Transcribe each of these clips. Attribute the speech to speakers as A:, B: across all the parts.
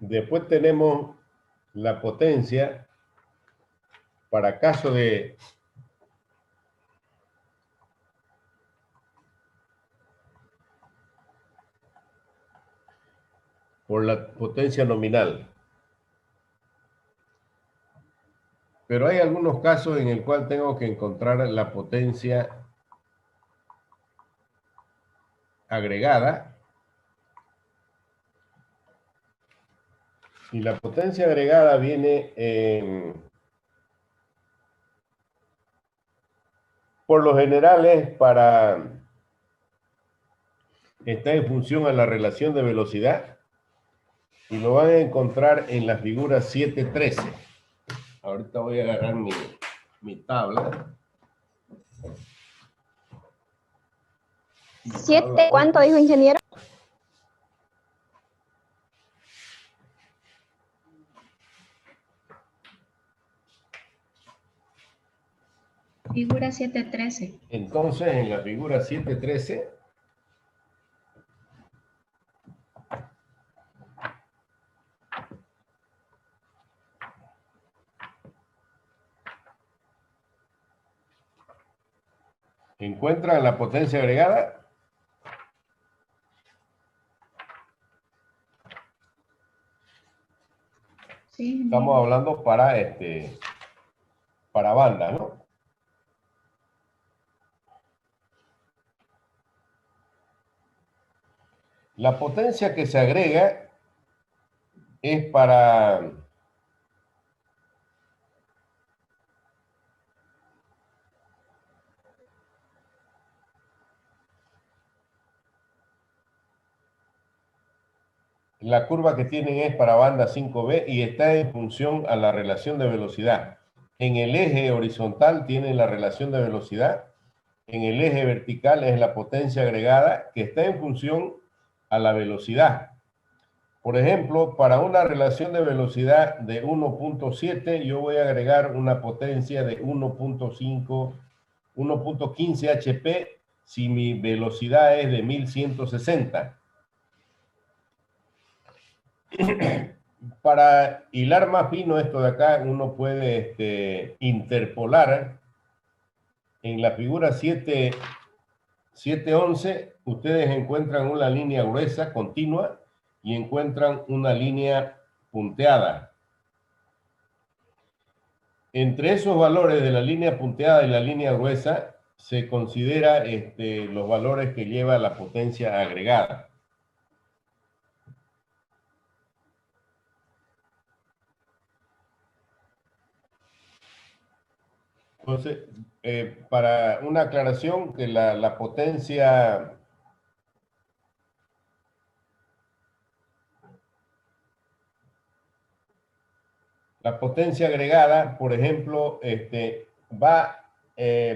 A: Después tenemos la potencia para caso de por la potencia nominal. Pero hay algunos casos en el cual tengo que encontrar la potencia agregada. Y la potencia agregada viene por lo general está en función a la relación de velocidad y lo van a encontrar en la figura 7.13. Ahorita voy a agarrar mi tabla.
B: ¿7 cuánto dijo, ingeniero?
C: Figura 7.13.
A: Entonces, en la figura 7.13, encuentran la potencia agregada.
C: Sí,
A: Estamos hablando para banda, ¿no? La potencia que se agrega es para la curva que tienen es para banda 5B y está en función a la relación de velocidad. En el eje horizontal tienen la relación de velocidad, en el eje vertical es la potencia agregada que está en función a la velocidad. Por ejemplo, para una relación de velocidad de 1.7, yo voy a agregar una potencia de 1.15 HP si mi velocidad es de 1160. Para hilar más fino esto de acá, uno puede interpolar en la figura 7.11, ustedes encuentran una línea gruesa, continua, y encuentran una línea punteada. Entre esos valores de la línea punteada y la línea gruesa, se considera los valores que lleva la potencia agregada. Entonces, para una aclaración, que la potencia agregada, por ejemplo, va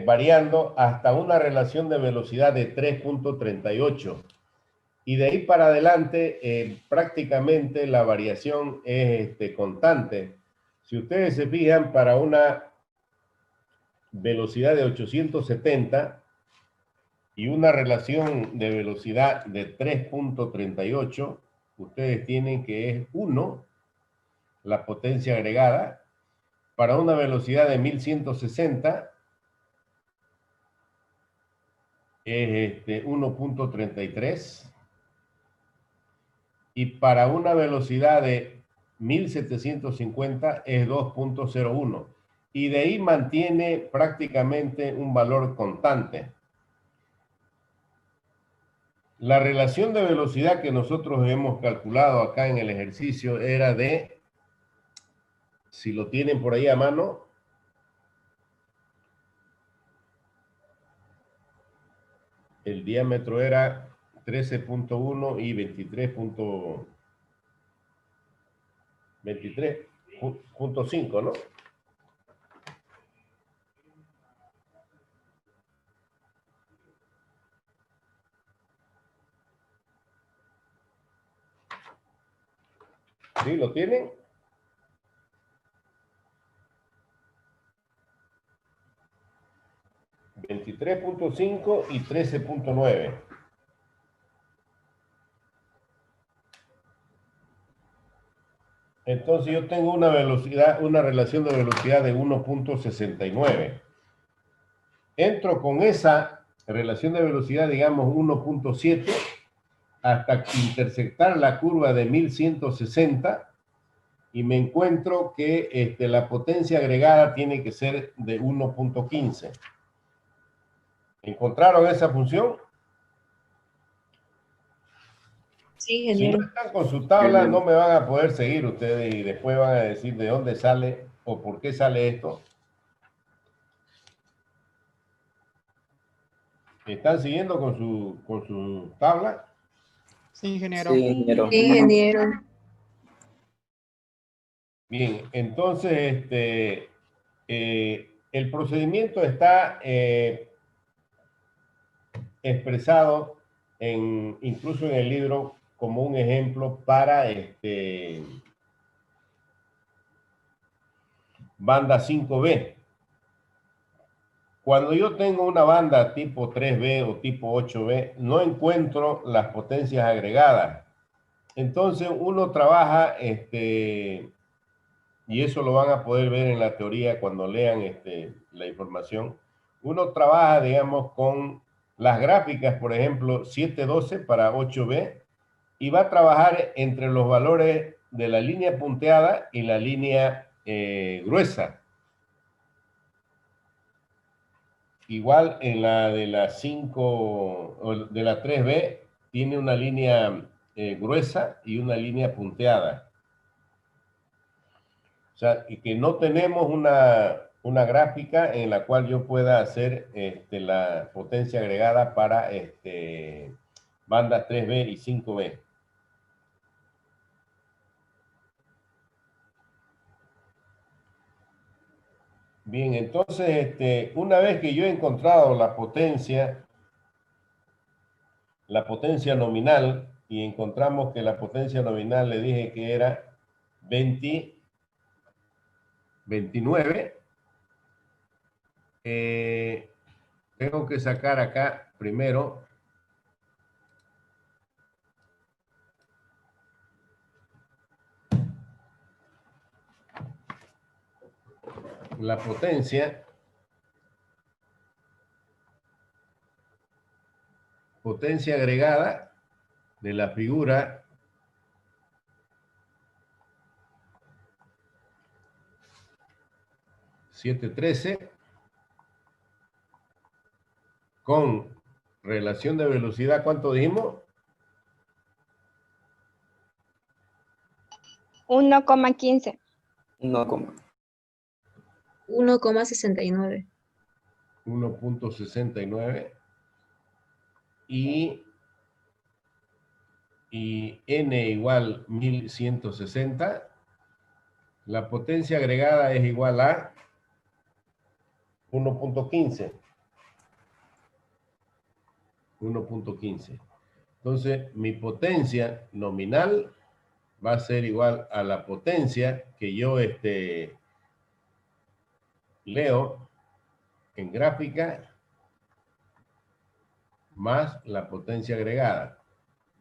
A: variando hasta una relación de velocidad de 3.38. Y de ahí para adelante, prácticamente la variación es constante. Si ustedes se fijan, para una velocidad de 870 y una relación de velocidad de 3.38, ustedes tienen que es 1, la potencia agregada. Para una velocidad de 1160 es 1.33. Y para una velocidad de 1750 es 2.01. Y de ahí mantiene prácticamente un valor constante. La relación de velocidad que nosotros hemos calculado acá en el ejercicio era de, si lo tienen por ahí a mano, el diámetro era 13.1 y 23.5, ¿no? ¿Sí? ¿Lo tienen? $23.5 y 13.9. Entonces yo tengo una velocidad, una relación de velocidad de 1.69. Entro con esa relación de velocidad, digamos 1.7, hasta intersectar la curva de 1160 y me encuentro que la potencia agregada tiene que ser de 1.15. ¿Encontraron esa función?
D: Sí,
A: Si no
D: ingeniero.
A: están con su tabla, no me van a poder seguir ustedes y después van a decir de dónde sale o por qué sale esto. ¿Están siguiendo con su tabla?
E: Sí, ingeniero.
F: Sí, ingeniero.
D: Sí, ingeniero.
A: Bien, entonces el procedimiento está expresado incluso en el libro como un ejemplo para banda 5B. Cuando yo tengo una banda tipo 3B o tipo 8B, no encuentro las potencias agregadas. Entonces uno trabaja, y eso lo van a poder ver en la teoría cuando lean la información, uno trabaja, digamos, con las gráficas, por ejemplo, 712 para 8B, y va a trabajar entre los valores de la línea punteada y la línea gruesa. Igual en la de la 5 o de la 3B tiene una línea gruesa y una línea punteada. O sea, y que no tenemos una gráfica en la cual yo pueda hacer la potencia agregada para bandas 3B y 5B. Bien, entonces, una vez que yo he encontrado la potencia nominal, y encontramos que la potencia nominal le dije que era 29, tengo que sacar acá primero la potencia agregada de la figura (713) con relación de velocidad, ¿cuánto dijimos?
B: 1,15.
D: 1,69.
A: 1.69 y n igual 1160. La potencia agregada es igual a 1.15. 1.15. Entonces, mi potencia nominal va a ser igual a la potencia que yo leo en gráfica más la potencia agregada.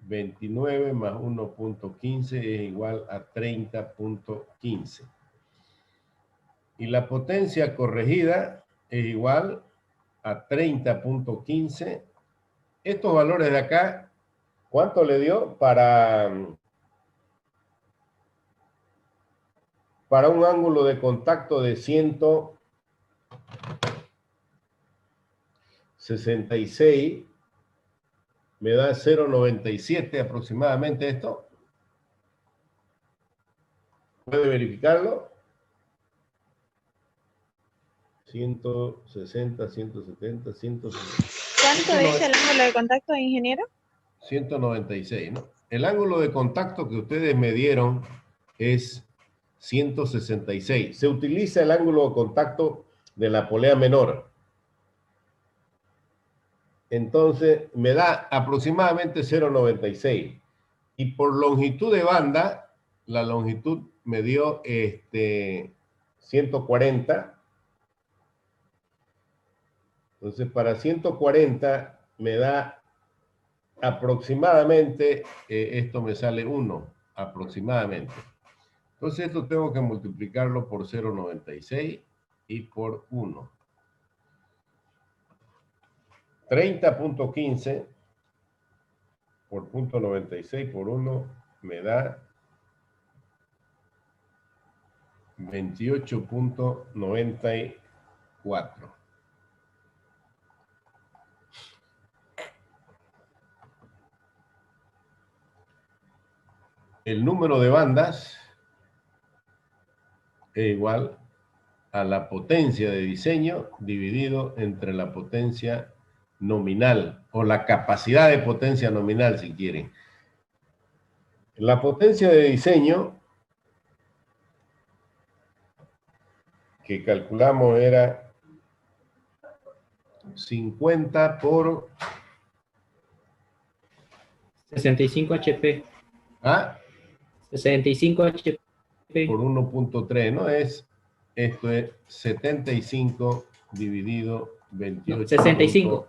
A: 29 más 1.15 es igual a 30.15. Y la potencia corregida es igual a 30.15. Estos valores de acá, ¿cuánto le dio para un ángulo de contacto de 166? Me da 0.97 aproximadamente esto. ¿Puede verificarlo? 160, 170, 160.
B: ¿Cuánto es el ángulo de contacto, ingeniero?
A: 196, ¿no? El ángulo de contacto que ustedes me dieron es 166. Se utiliza el ángulo de contacto de la polea menor. Entonces, me da aproximadamente 0.96. Y por longitud de banda, la longitud me dio 140. Entonces, para 140 me da aproximadamente, esto me sale 1, aproximadamente. Entonces esto tengo que multiplicarlo por 0,96 y por 1. 30.15 por 0,96 por 1 me da 28.94. El número de bandas es igual a la potencia de diseño dividido entre la potencia nominal o la capacidad de potencia nominal, si quieren. La potencia de diseño que calculamos era 50 por
F: 65 HP.
A: ¿ah?
F: 65 HP.
A: Por 1.3, ¿no? Esto es 75 dividido 28.
F: No, 65.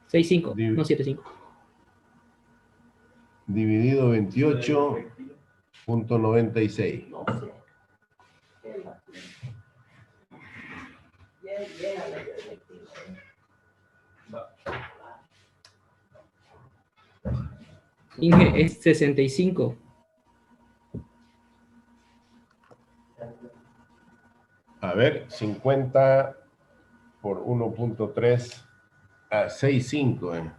F: 65, no 75.
A: Dividido 28.96.
F: Inge, es 65.
A: A ver, 50 por 1.3 a 6.5.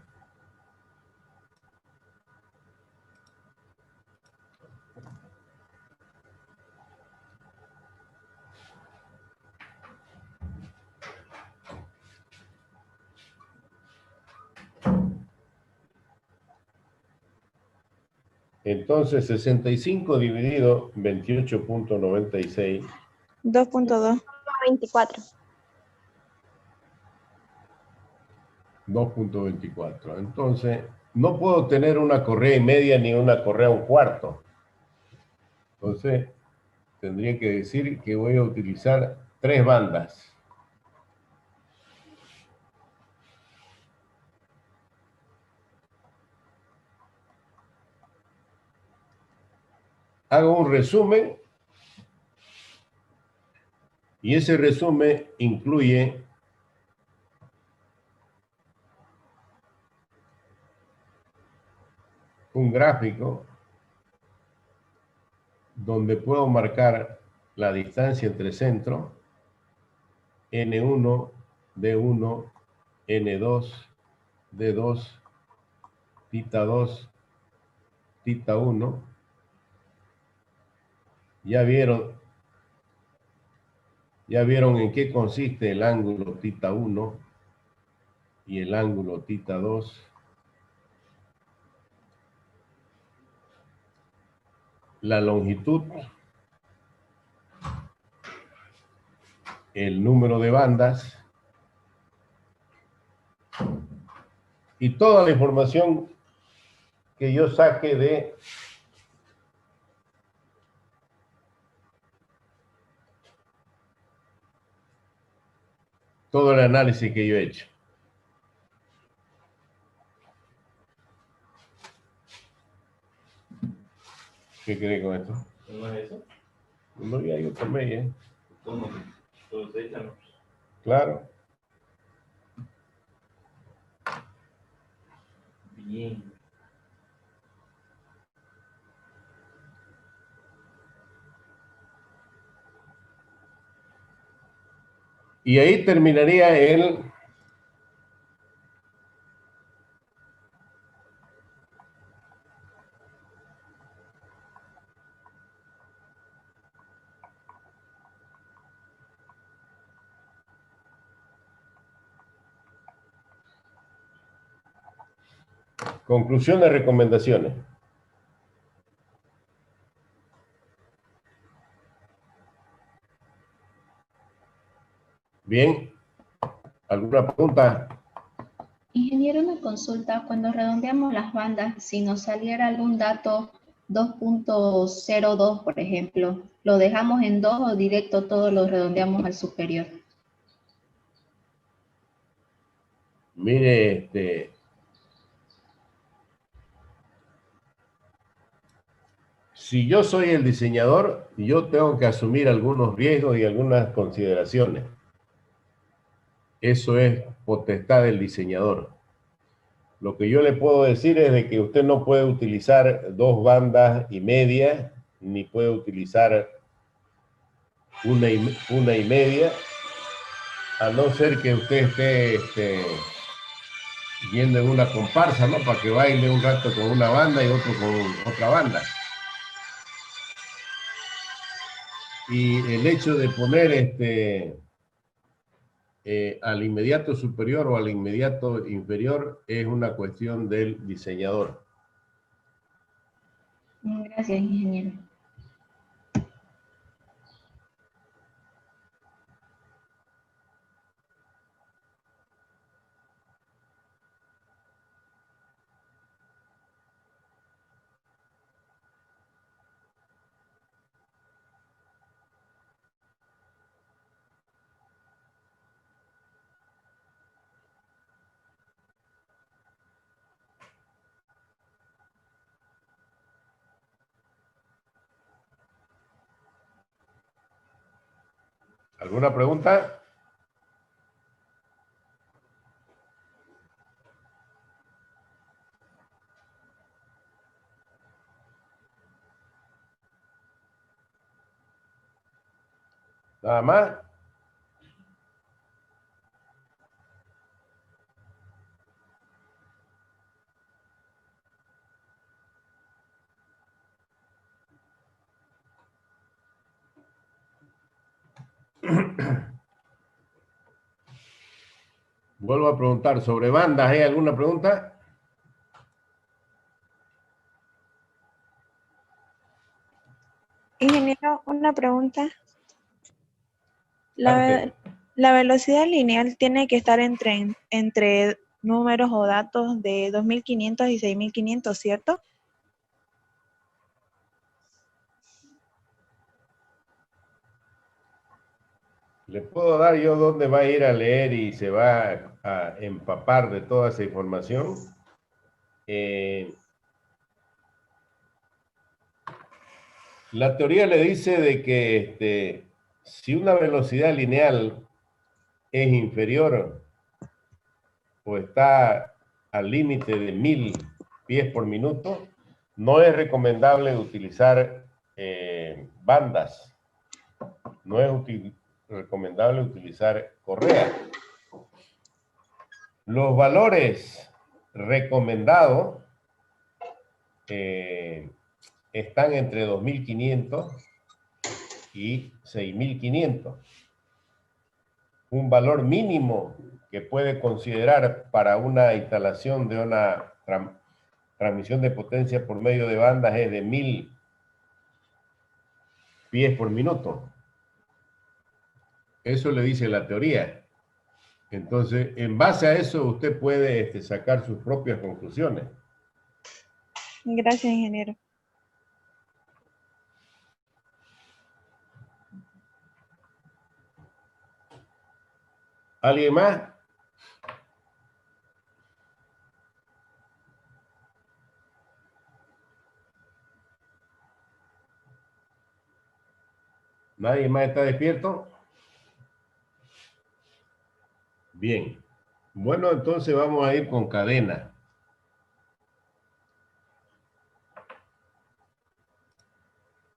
A: Entonces, 65 dividido 28.96.
B: 2.2. 24.
A: 2.24. Entonces, no puedo tener una correa y media ni una correa un cuarto. Entonces, tendría que decir que voy a utilizar 3 bandas. Hago un resumen y ese resumen incluye un gráfico donde puedo marcar la distancia entre centros, N1, D1, N2, D2, tita 2, tita 1. Ya vieron en qué consiste el ángulo tita 1 y el ángulo tita 2. La longitud, el número de bandas y toda la información que yo saque de todo el análisis que yo he hecho. ¿Qué cree con esto?
G: ¿No es eso?
A: No, ya yo tomé, ¿eh?
G: ¿Cómo? Entonces échanos.
A: Claro.
G: Bien.
A: Y ahí terminaría el conclusiones, recomendaciones. Bien, ¿alguna pregunta?
C: Ingeniero, una consulta. Cuando redondeamos las bandas, si nos saliera algún dato 2.02, por ejemplo, ¿lo dejamos en 2 o directo todo lo redondeamos al superior?
A: Mire, Si yo soy el diseñador, yo tengo que asumir algunos riesgos y algunas consideraciones. Eso es potestad del diseñador. Lo que yo le puedo decir es de que usted no puede utilizar 2 bandas y media, ni puede utilizar una y media, a no ser que usted esté yendo en una comparsa, ¿no? Para que baile un rato con una banda y otro con otra banda. Y el hecho de poner al inmediato superior o al inmediato inferior es una cuestión del diseñador.
C: Gracias, ingeniero.
A: ¿Alguna pregunta? ¿Nada más? Vuelvo a preguntar, sobre bandas, ¿hay alguna pregunta?
B: Ingeniero, una pregunta.
A: Arte.
B: La velocidad lineal tiene que estar entre números o datos de 2500 y 6500, ¿cierto?
A: Le puedo dar yo dónde va a ir a leer y se va a empapar de toda esa información. La teoría le dice de que si una velocidad lineal es inferior o está al límite de 1000 pies por minuto, no es recomendable utilizar bandas. No es recomendable utilizar correa. Los valores recomendados están entre 2500 y 6500. Un valor mínimo que puede considerar para una instalación de una transmisión de potencia por medio de bandas es de 1000 pies por minuto. Eso le dice la teoría. Entonces, en base a eso, usted puede sacar sus propias conclusiones.
B: Gracias, ingeniero.
A: ¿Alguien más? ¿Nadie más está despierto? Bien. Bueno, entonces vamos a ir con cadena.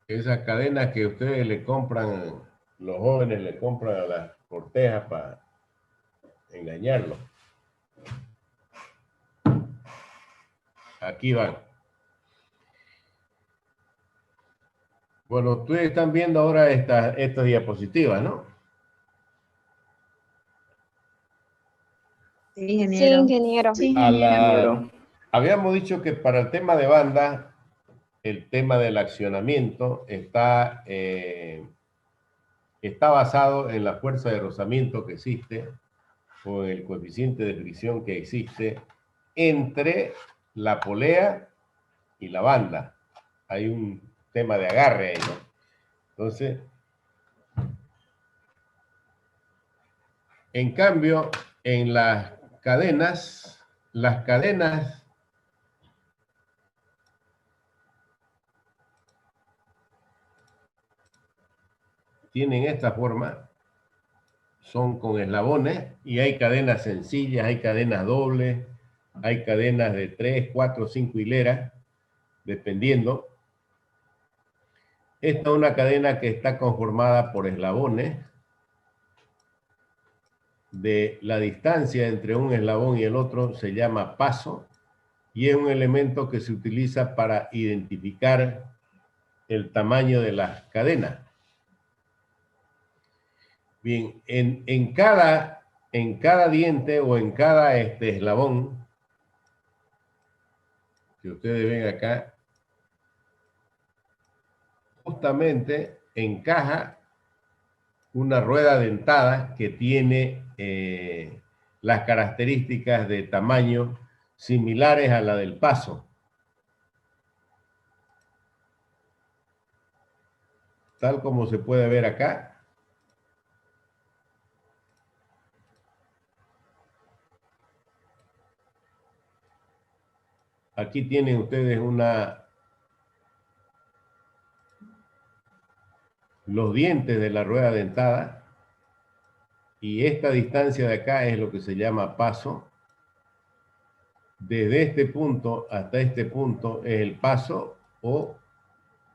A: Esas cadenas que ustedes le compran, los jóvenes le compran a las cortejas para engañarlos. Aquí van. Bueno, ustedes están viendo ahora estas diapositivas, ¿no?
D: Sí, ingeniero.
B: ingeniero.
C: Sí, ingeniero.
A: Habíamos dicho que para el tema de banda, el tema del accionamiento está basado en la fuerza de rozamiento que existe o en el coeficiente de fricción que existe entre la polea y la banda. Hay un tema de agarre ahí, ¿no? Entonces, en cambio, en las cadenas tienen esta forma, son con eslabones y hay cadenas sencillas, hay cadenas dobles, hay cadenas de 3, 4, 5 hileras, dependiendo. Esta es una cadena que está conformada por eslabones. De la distancia entre un eslabón y el otro se llama paso y es un elemento que se utiliza para identificar el tamaño de las cadenas. Bien, en cada diente o en cada eslabón que ustedes ven acá, justamente encaja una rueda dentada que tiene las características de tamaño similares a la del paso. Tal como se puede ver acá. Aquí tienen ustedes los dientes de la rueda dentada y esta distancia de acá es lo que se llama paso. Desde este punto hasta este punto es el paso o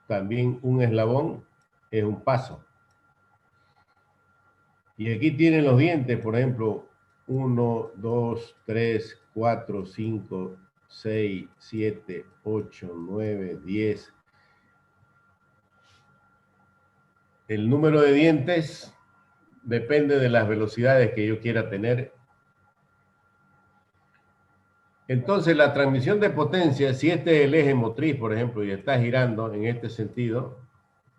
A: también un eslabón es un paso. Y aquí tienen los dientes, por ejemplo, 1, 2, 3, 4, 5, 6, 7, 8, 9, 10. El número de dientes depende de las velocidades que yo quiera tener. Entonces, la transmisión de potencia, si este es el eje motriz, por ejemplo, y está girando en este sentido,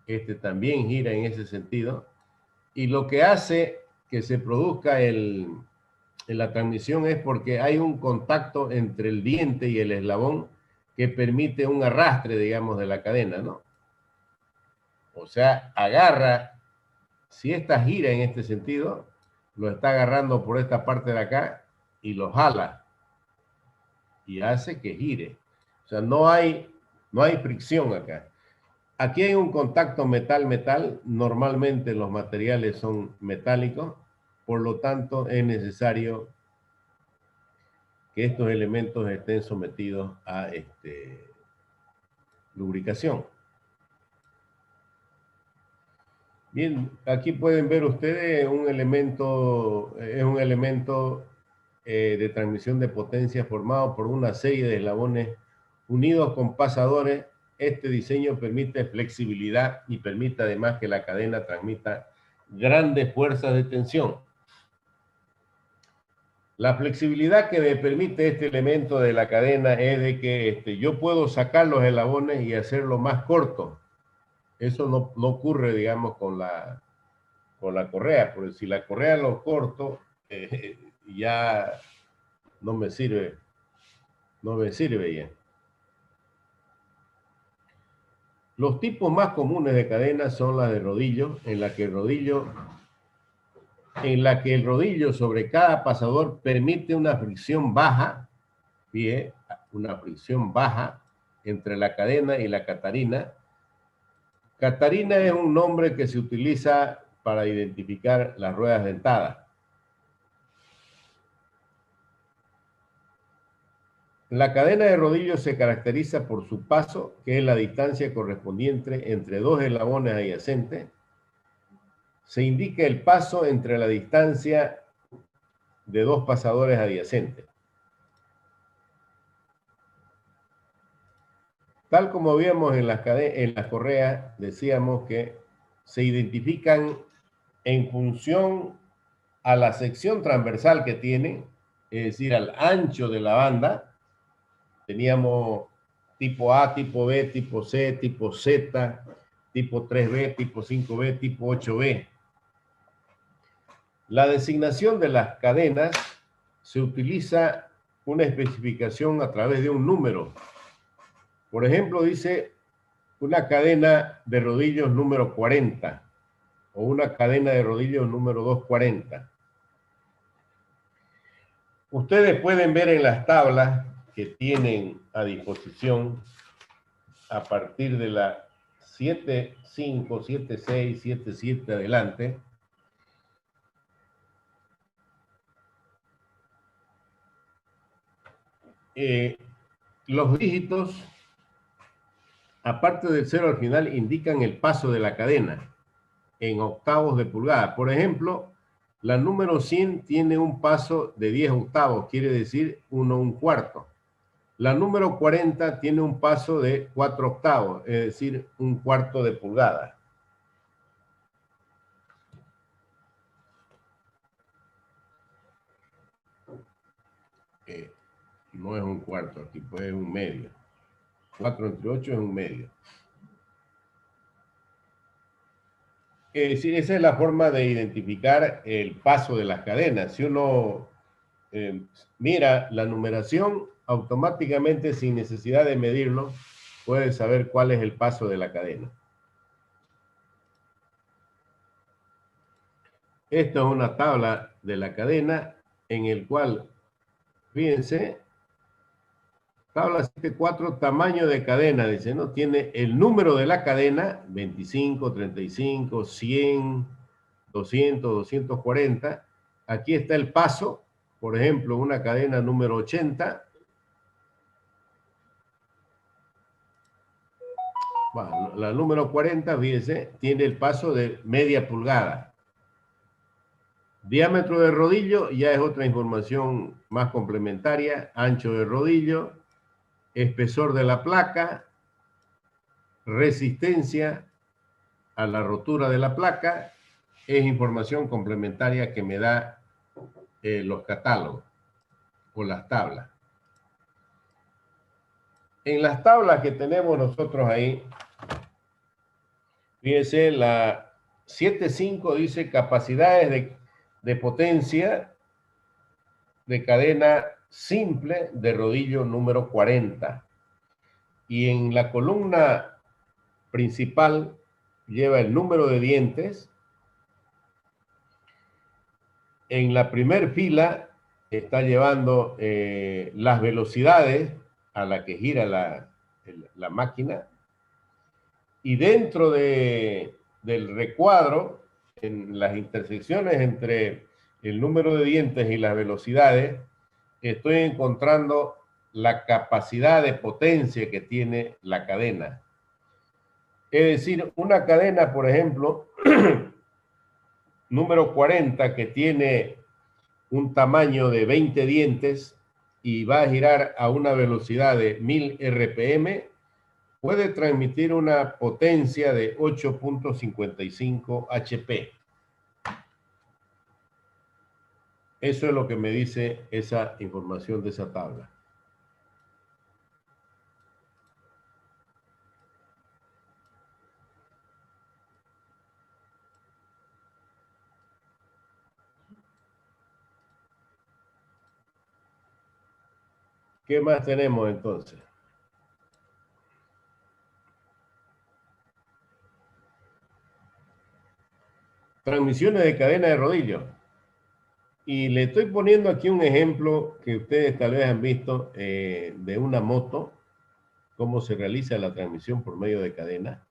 A: este también gira en ese sentido, y lo que hace que se produzca la transmisión es porque hay un contacto entre el diente y el eslabón que permite un arrastre, digamos, de la cadena, ¿no? O sea, agarra, si esta gira en este sentido, lo está agarrando por esta parte de acá y lo jala y hace que gire. O sea, no hay fricción acá. Aquí hay un contacto metal-metal, normalmente los materiales son metálicos, por lo tanto es necesario que estos elementos estén sometidos a lubricación. Bien, aquí pueden ver ustedes un elemento de transmisión de potencia formado por una serie de eslabones unidos con pasadores. Este diseño permite flexibilidad y permite además que la cadena transmita grandes fuerzas de tensión. La flexibilidad que me permite este elemento de la cadena es de que yo puedo sacar los eslabones y hacerlo más corto. Eso no ocurre, digamos, con la correa, porque si la correa lo corto, ya no me sirve ya. Los tipos más comunes de cadenas son las de rodillo, en la que el rodillo sobre cada pasador permite una fricción baja, una fricción baja entre la cadena y la catarina. Catarina es un nombre que se utiliza para identificar las ruedas dentadas. La cadena de rodillo se caracteriza por su paso, que es la distancia correspondiente entre dos eslabones adyacentes. Se indica el paso entre la distancia de dos pasadores adyacentes. Tal como vimos en las correas, decíamos que se identifican en función a la sección transversal que tienen, es decir, al ancho de la banda. Teníamos tipo A, tipo B, tipo C, tipo Z, tipo 3B, tipo 5B, tipo 8B. La designación de las cadenas se utiliza una especificación a través de un número. Por ejemplo, dice una cadena de rodillos número 40 o una cadena de rodillos número 240. Ustedes pueden ver en las tablas que tienen a disposición a partir de la 7.5, 7.6, 7.7 adelante, los dígitos, aparte del 0 al final, indican el paso de la cadena en octavos de pulgada. Por ejemplo, la número 100 tiene un paso de 10 octavos, quiere decir 1/4. La número 40 tiene un paso de 4 octavos, es decir, 1/4 de pulgada. No es 1/4, aquí puede ser 1/2. 4 entre 8 es 1/2. Sí, esa es la forma de identificar el paso de las cadenas. Si uno mira la numeración, automáticamente, sin necesidad de medirlo, puede saber cuál es el paso de la cadena. Esta es una tabla de la cadena en el cual, fíjense, tabla 7.4, tamaño de cadena, dice, ¿no? Tiene el número de la cadena, 25, 35, 100, 200, 240. Aquí está el paso, por ejemplo, una cadena número 80. Bueno, la número 40, fíjense, tiene el paso de media pulgada. Diámetro de rodillo ya es otra información más complementaria. Ancho de rodillo, espesor de la placa, resistencia a la rotura de la placa, es información complementaria que me da los catálogos o las tablas. En las tablas que tenemos nosotros ahí, fíjense, la 7.5 dice capacidades de potencia de cadena simple de rodillo número 40. Y en la columna principal lleva el número de dientes. En la primer fila está llevando las velocidades a la que gira la máquina. Y dentro del recuadro, en las intersecciones entre el número de dientes y las velocidades, estoy encontrando la capacidad de potencia que tiene la cadena. Es decir, una cadena, por ejemplo, número 40, que tiene un tamaño de 20 dientes y va a girar a una velocidad de 1000 RPM, puede transmitir una potencia de 8.55 HP. Eso es lo que me dice esa información de esa tabla. ¿Qué más tenemos entonces? Transmisiones de cadena de rodillo. Y le estoy poniendo aquí un ejemplo que ustedes tal vez han visto de una moto, cómo se realiza la transmisión por medio de cadena.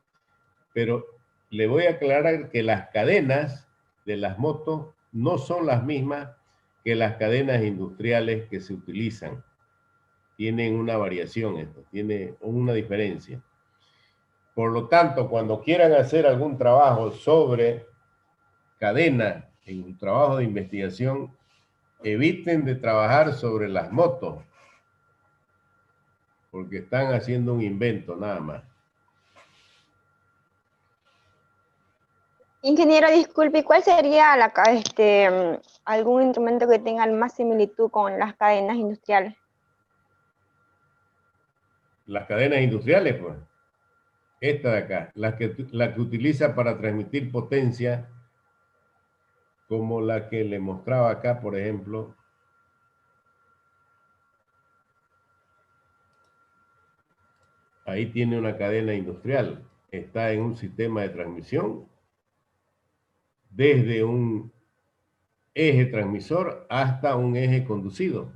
A: Pero le voy a aclarar que las cadenas de las motos no son las mismas que las cadenas industriales que se utilizan. Tienen una variación esto, tiene una diferencia. Por lo tanto, cuando quieran hacer algún trabajo sobre cadena en un trabajo de investigación, eviten de trabajar sobre las motos, porque están haciendo un invento nada más.
H: Ingeniero, disculpe, ¿cuál sería algún instrumento que tenga más similitud con las cadenas industriales?
A: Las cadenas industriales, pues. Esta de acá, la que utiliza para transmitir potencia, como la que le mostraba acá, por ejemplo. Ahí tiene una cadena industrial. Está en un sistema de transmisión desde un eje transmisor hasta un eje conducido.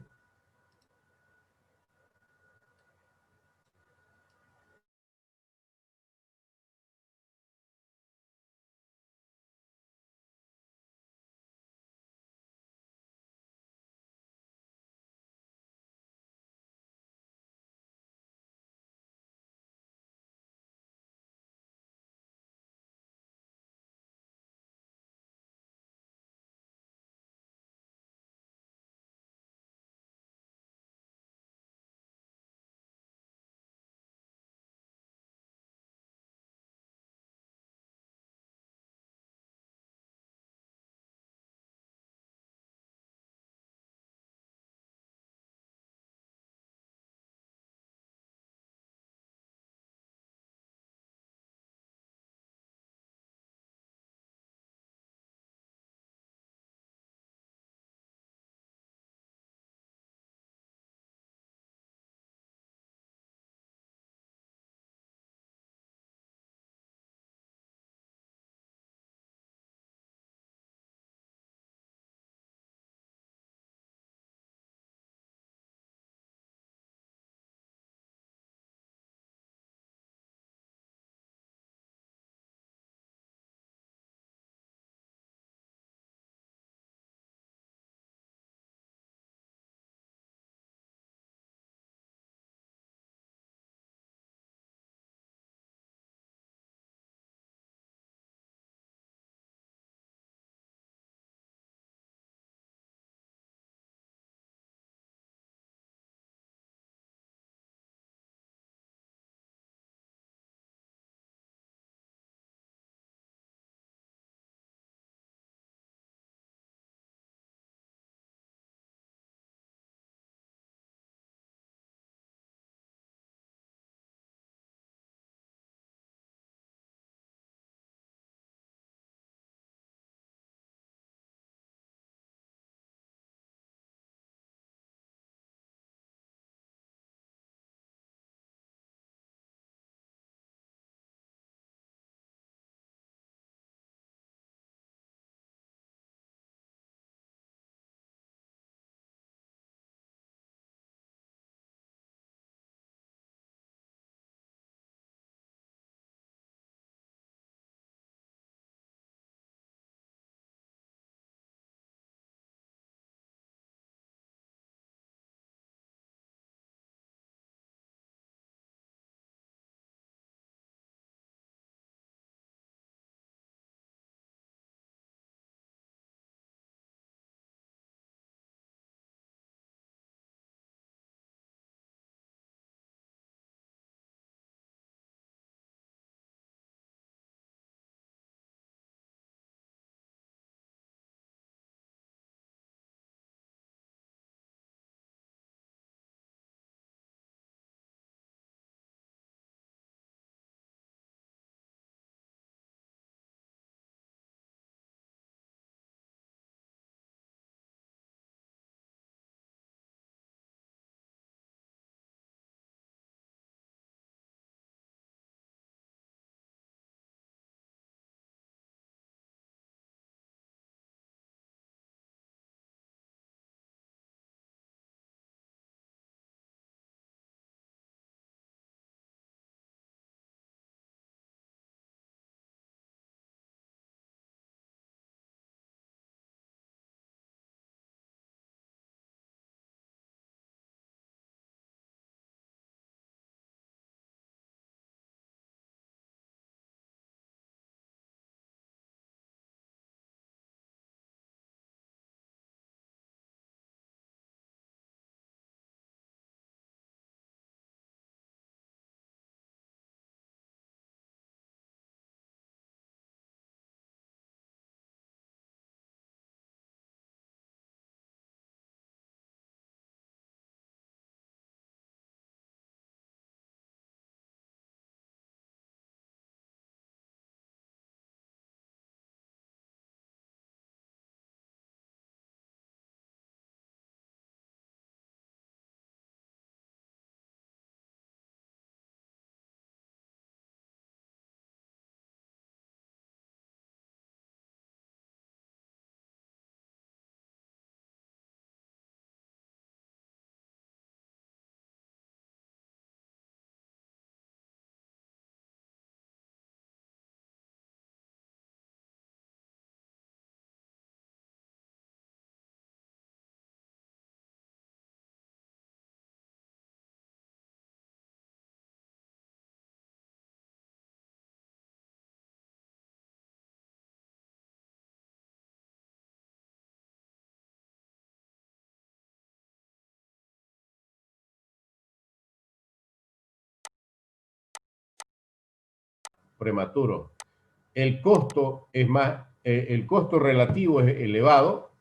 A: prematuro. El costo es más, el costo relativo es elevado.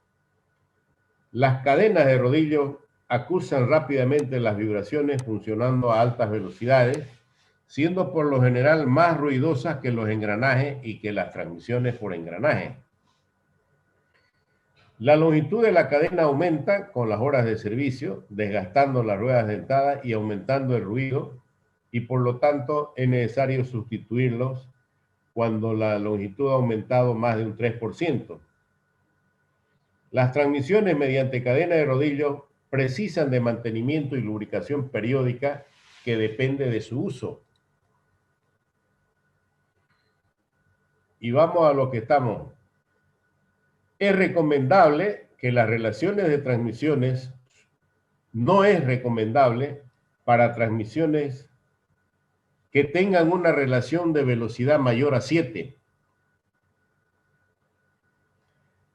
A: Las cadenas de rodillo acusan rápidamente las vibraciones funcionando a altas velocidades, siendo por lo general más ruidosas que los engranajes y que las transmisiones por engranaje. La longitud de la cadena aumenta con las horas de servicio, desgastando las ruedas dentadas y aumentando el ruido, y por lo tanto es necesario sustituirlos cuando la longitud ha aumentado más de un 3%. Las transmisiones mediante cadena de rodillo precisan de mantenimiento y lubricación periódica que depende de su uso. Y vamos a lo que estamos. Es recomendable que las relaciones de transmisiones, no es recomendable para transmisiones que tengan una relación de velocidad mayor a 7.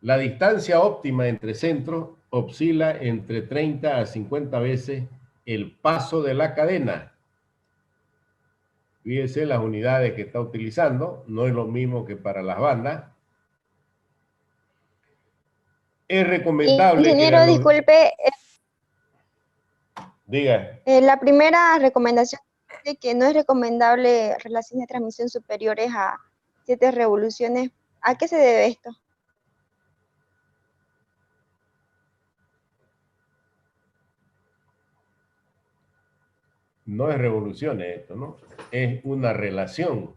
A: La distancia óptima entre centros oscila entre 30 a 50 veces el paso de la cadena. Fíjense las unidades que está utilizando, no es lo mismo que para las bandas. Es recomendable...
H: Ingeniero, disculpe.
A: Diga.
H: La primera recomendación de que no es recomendable relaciones de transmisión superiores a 7 revoluciones. ¿A qué se debe esto?
A: No es revoluciones esto, ¿no? Es una relación.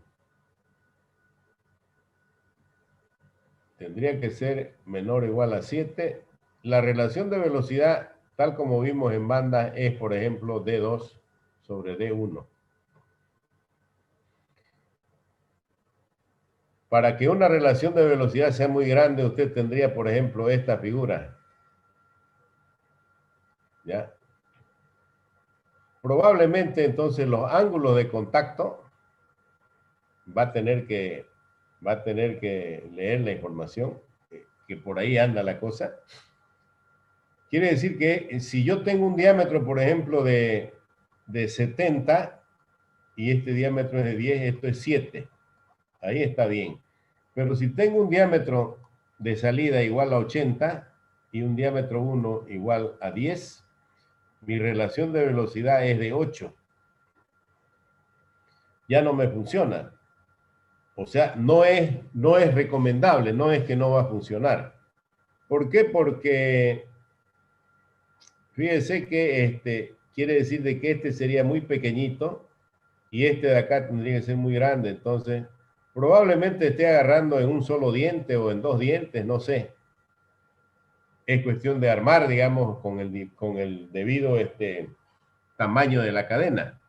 A: Tendría que ser menor o igual a 7. La relación de velocidad, tal como vimos en bandas, es, por ejemplo, D2 sobre D1. Para que una relación de velocidad sea muy grande, usted tendría, por ejemplo, esta figura. ¿Ya? Probablemente, entonces, los ángulos de contacto va a tener que leer la información, que por ahí anda la cosa. Quiere decir que si yo tengo un diámetro, por ejemplo, de 70 y este diámetro es de 10, esto es 7. Ahí está bien. Pero si tengo un diámetro de salida igual a 80 y un diámetro 1 igual a 10, mi relación de velocidad es de 8. Ya no me funciona. O sea, no es recomendable, no es que no va a funcionar. ¿Por qué? Porque fíjense que quiere decir de que este sería muy pequeñito y este de acá tendría que ser muy grande. Entonces, probablemente esté agarrando en un solo diente o en 2 dientes, no sé. Es cuestión de armar, digamos, con el debido tamaño de la cadena.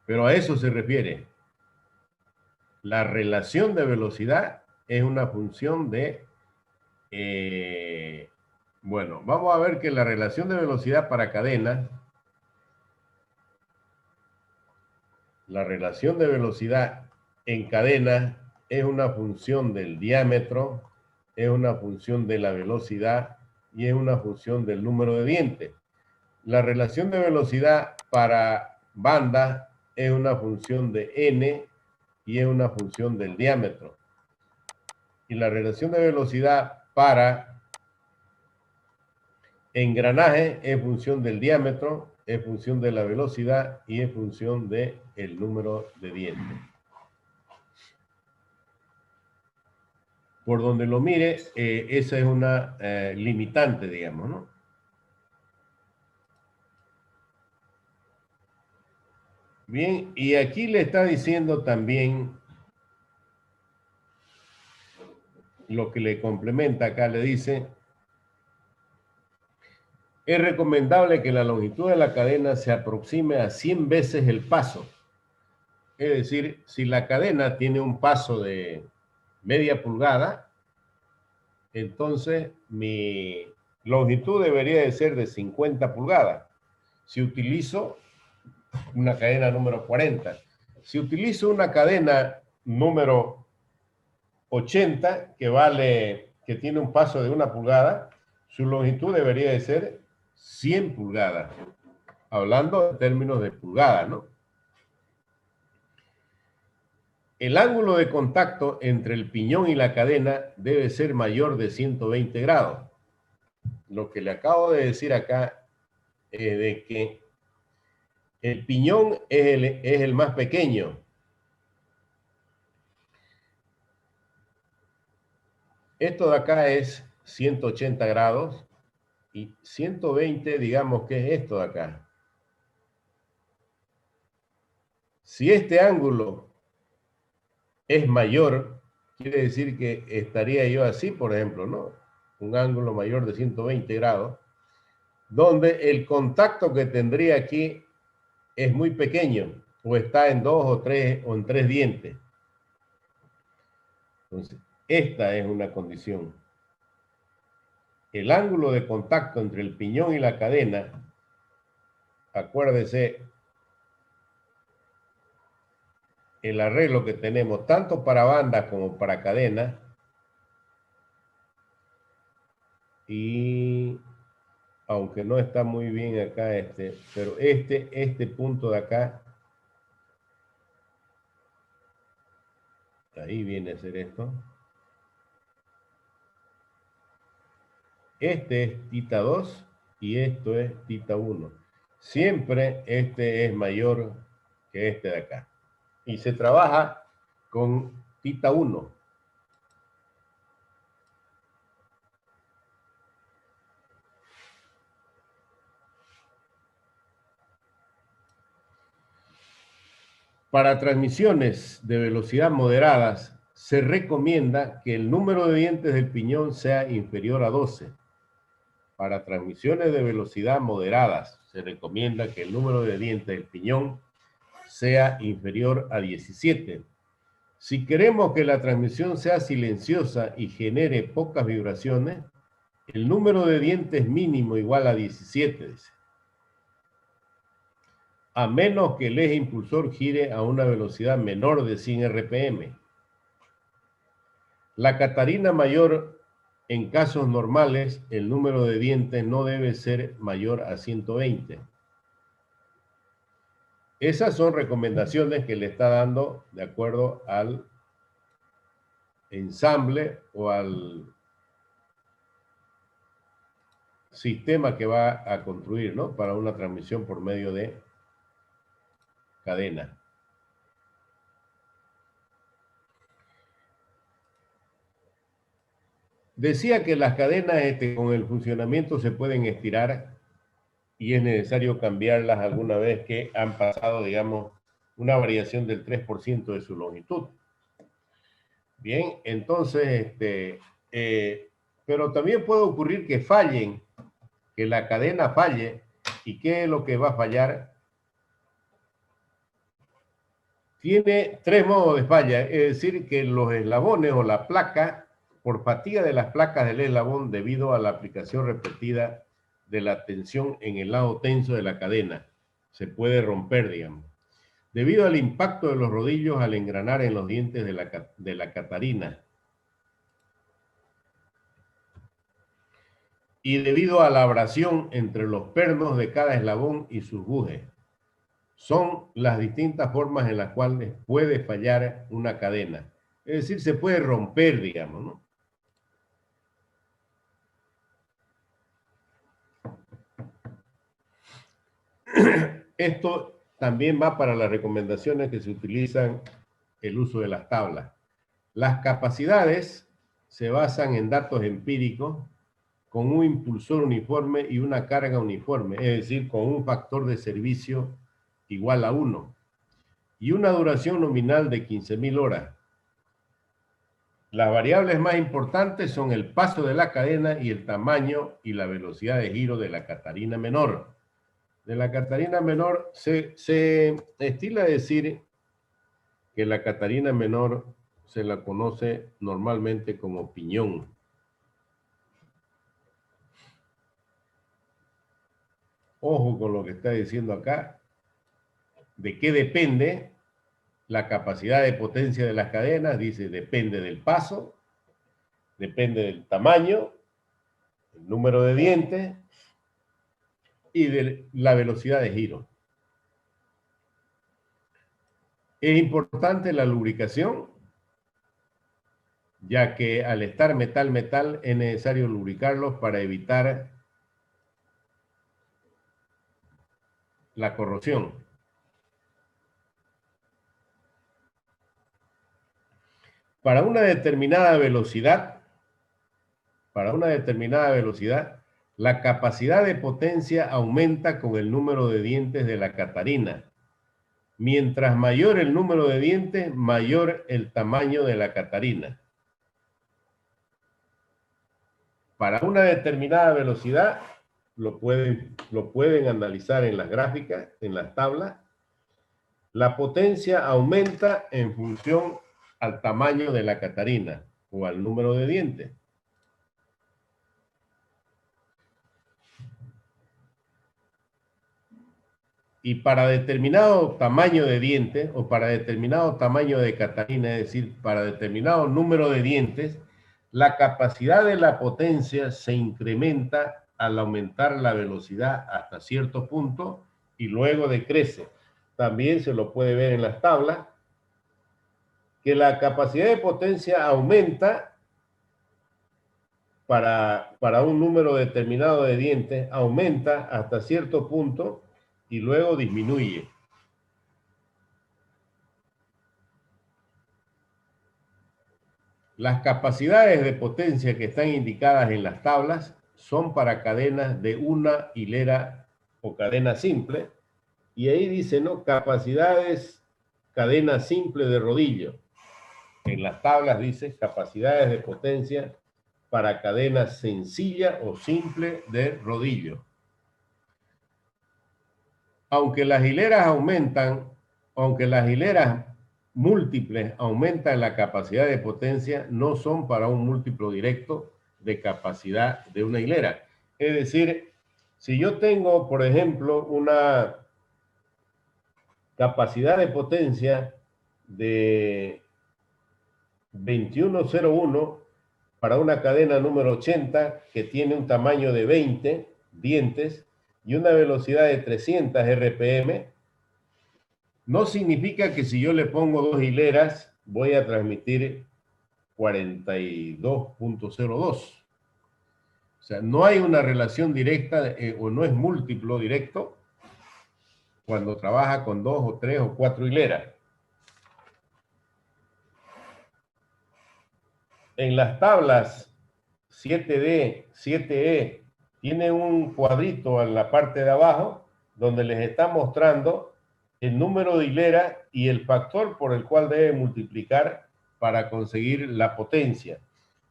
A: Pero a eso se refiere. La relación de velocidad es una función de... bueno, vamos a ver que la relación de velocidad para cadenas, la relación de velocidad en cadenas es una función del diámetro, es una función de la velocidad y es una función del número de dientes. La relación de velocidad para bandas es una función de n y es una función del diámetro. Y la relación de velocidad para engranaje es función del diámetro, es función de la velocidad y es función del número de dientes. Por donde lo mire, esa es una limitante, digamos, ¿no? Bien, y aquí le está diciendo también lo que le complementa acá, le dice: es recomendable que la longitud de la cadena se aproxime a 100 veces el paso. Es decir, si la cadena tiene un paso de media pulgada, entonces mi longitud debería de ser de 50 pulgadas. Si utilizo una cadena número 40. Si utilizo una cadena número 80, que tiene un paso de 1 pulgada, su longitud debería de ser 100 pulgadas. Hablando en términos de pulgadas, ¿no? El ángulo de contacto entre el piñón y la cadena debe ser mayor de 120 grados. Lo que le acabo de decir acá es de que el piñón es el más pequeño. Esto de acá es 180 grados y 120, digamos que es esto de acá. Si este ángulo es mayor, quiere decir que estaría yo así, por ejemplo, ¿no? Un ángulo mayor de 120 grados, donde el contacto que tendría aquí es muy pequeño, o está en 2 o 3 o en 3 dientes. Entonces, esta es una condición. El ángulo de contacto entre el piñón y la cadena, acuérdese, el arreglo que tenemos tanto para banda como para cadena, y aunque no está muy bien acá pero este punto de acá, ahí viene a ser esto. Este es θ 2 y esto es θ 1. Siempre este es mayor que este de acá. Y se trabaja con θ 1. Para transmisiones de velocidad moderadas, se recomienda que el número de dientes del piñón sea inferior a 12. Para transmisiones de velocidad moderadas, se recomienda que el número de dientes del piñón sea inferior a 17. Si queremos que la transmisión sea silenciosa y genere pocas vibraciones, el número de dientes mínimo igual a 17, dice. A menos que el eje impulsor gire a una velocidad menor de 100 RPM. La Catarina mayor, en casos normales, el número de dientes no debe ser mayor a 120. Esas son recomendaciones que le está dando de acuerdo al ensamble o al sistema que va a construir, ¿no? Para una transmisión por medio de cadena. Decía que las cadenas con el funcionamiento se pueden estirar y es necesario cambiarlas alguna vez que han pasado, digamos, una variación del 3% de su longitud. Bien, entonces, pero también puede ocurrir que fallen, que la cadena falle. ¿Y qué es lo que va a fallar? Tiene 3 modos de falla, es decir, que los eslabones o la placa, por fatiga de las placas del eslabón debido a la aplicación repetida de la tensión en el lado tenso de la cadena, se puede romper, digamos. Debido al impacto de los rodillos al engranar en los dientes de la catarina. Y debido a la abrasión entre los pernos de cada eslabón y sus bujes. Son las distintas formas en las cuales puede fallar una cadena. Es decir, se puede romper, digamos, ¿no? Esto también va para las recomendaciones que se utilizan el uso de las tablas. Las capacidades se basan en datos empíricos con un impulsor uniforme y una carga uniforme, es decir, con un factor de servicio igual a 1 y una duración nominal de 15.000 horas. Las variables más importantes son el paso de la cadena y el tamaño y la velocidad de giro de la Catarina menor. De la Catarina menor se estila decir que la Catarina menor se la conoce normalmente como piñón. Ojo con lo que está diciendo acá. ¿De qué depende la capacidad de potencia de las cadenas? Dice, depende del paso, depende del tamaño, el número de dientes y de la velocidad de giro. Es importante la lubricación, ya que al estar metal-metal es necesario lubricarlos para evitar la corrosión. Para una determinada velocidad, la capacidad de potencia aumenta con el número de dientes de la catarina. Mientras mayor el número de dientes, mayor el tamaño de la catarina. Para una determinada velocidad, lo pueden analizar en las gráficas, en las tablas. La potencia aumenta en función al tamaño de la catarina o al número de dientes. Y para determinado tamaño de dientes o para determinado tamaño de catarina, es decir, para determinado número de dientes, la capacidad de la potencia se incrementa al aumentar la velocidad hasta cierto punto y luego decrece. También se lo puede ver en las tablas, que la capacidad de potencia aumenta para un número determinado de dientes, aumenta hasta cierto punto y luego disminuye. Las capacidades de potencia que están indicadas en las tablas son para cadenas de una hilera o cadena simple. Y ahí dice, ¿no? Capacidades, cadena simple de rodillo. En las tablas dice capacidades de potencia para cadena sencilla o simple de rodillo. Aunque las hileras múltiples aumentan la capacidad de potencia, no son para un múltiplo directo de capacidad de una hilera. Es decir, si yo tengo, por ejemplo, una capacidad de potencia de 2101 para una cadena número 80 que tiene un tamaño de 20 dientes y una velocidad de 300 RPM, no significa que si yo le pongo dos hileras voy a transmitir 42.02. O sea, no hay una relación directa o no es múltiplo directo cuando trabaja con 2 o 3 o 4 hileras. En las tablas 7D, 7E, tiene un cuadrito en la parte de abajo donde les está mostrando el número de hileras y el factor por el cual debe multiplicar para conseguir la potencia.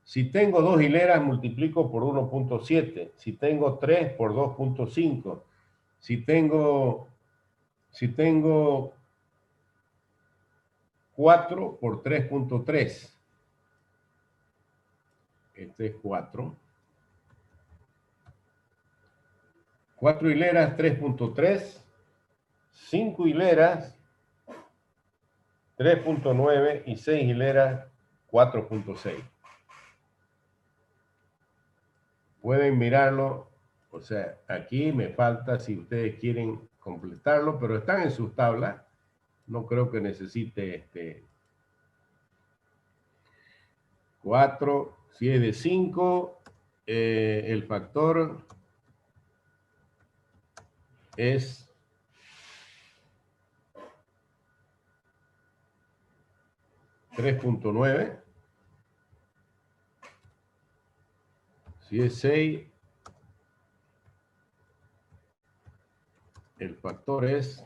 A: Si tengo 2 hileras, multiplico por 1.7. Si tengo 3, por 2.5. Si tengo 4, por 3.3. Este es 4. 4 hileras, 3.3. 5 hileras, 3.9. Y 6 hileras, 4.6. Pueden mirarlo. O sea, aquí me falta si ustedes quieren completarlo, pero están en sus tablas. No creo que necesite 4. Si es de 5, el factor es 3.9. Si es 6, el factor es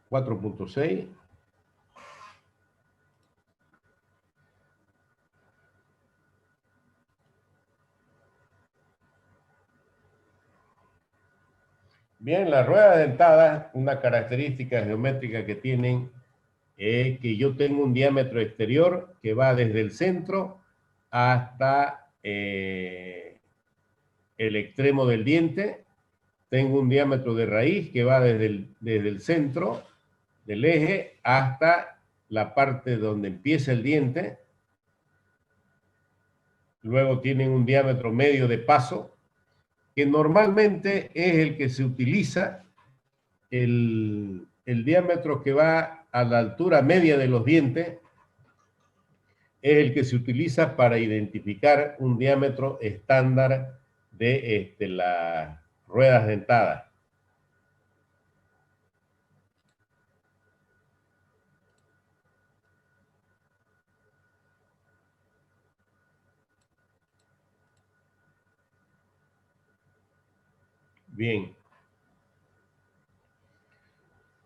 A: 4.6. Bien, las ruedas dentadas, una característica geométrica que tienen es que yo tengo un diámetro exterior que va desde el centro hasta el extremo del diente. Tengo un diámetro de raíz que va desde el centro del eje hasta la parte donde empieza el diente. Luego tienen un diámetro medio de paso, que normalmente es el que se utiliza el diámetro que va a la altura media de los dientes es el que se utiliza para identificar un diámetro estándar de las ruedas dentadas. Bien.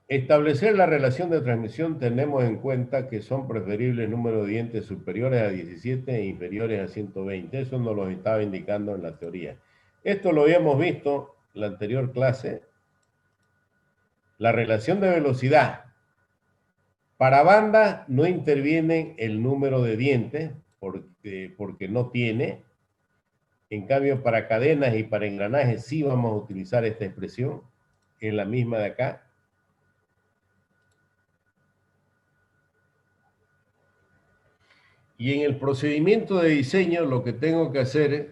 A: Establecer la relación de transmisión tenemos en cuenta que son preferibles el número de dientes superiores a 17 e inferiores a 120. Eso nos lo estaba indicando en la teoría. Esto lo habíamos visto en la anterior clase. La relación de velocidad. Para banda no interviene el número de dientes porque no tiene. En cambio, para cadenas y para engranajes sí vamos a utilizar esta expresión. Es la misma de acá. Y en el procedimiento de diseño lo que tengo que hacer es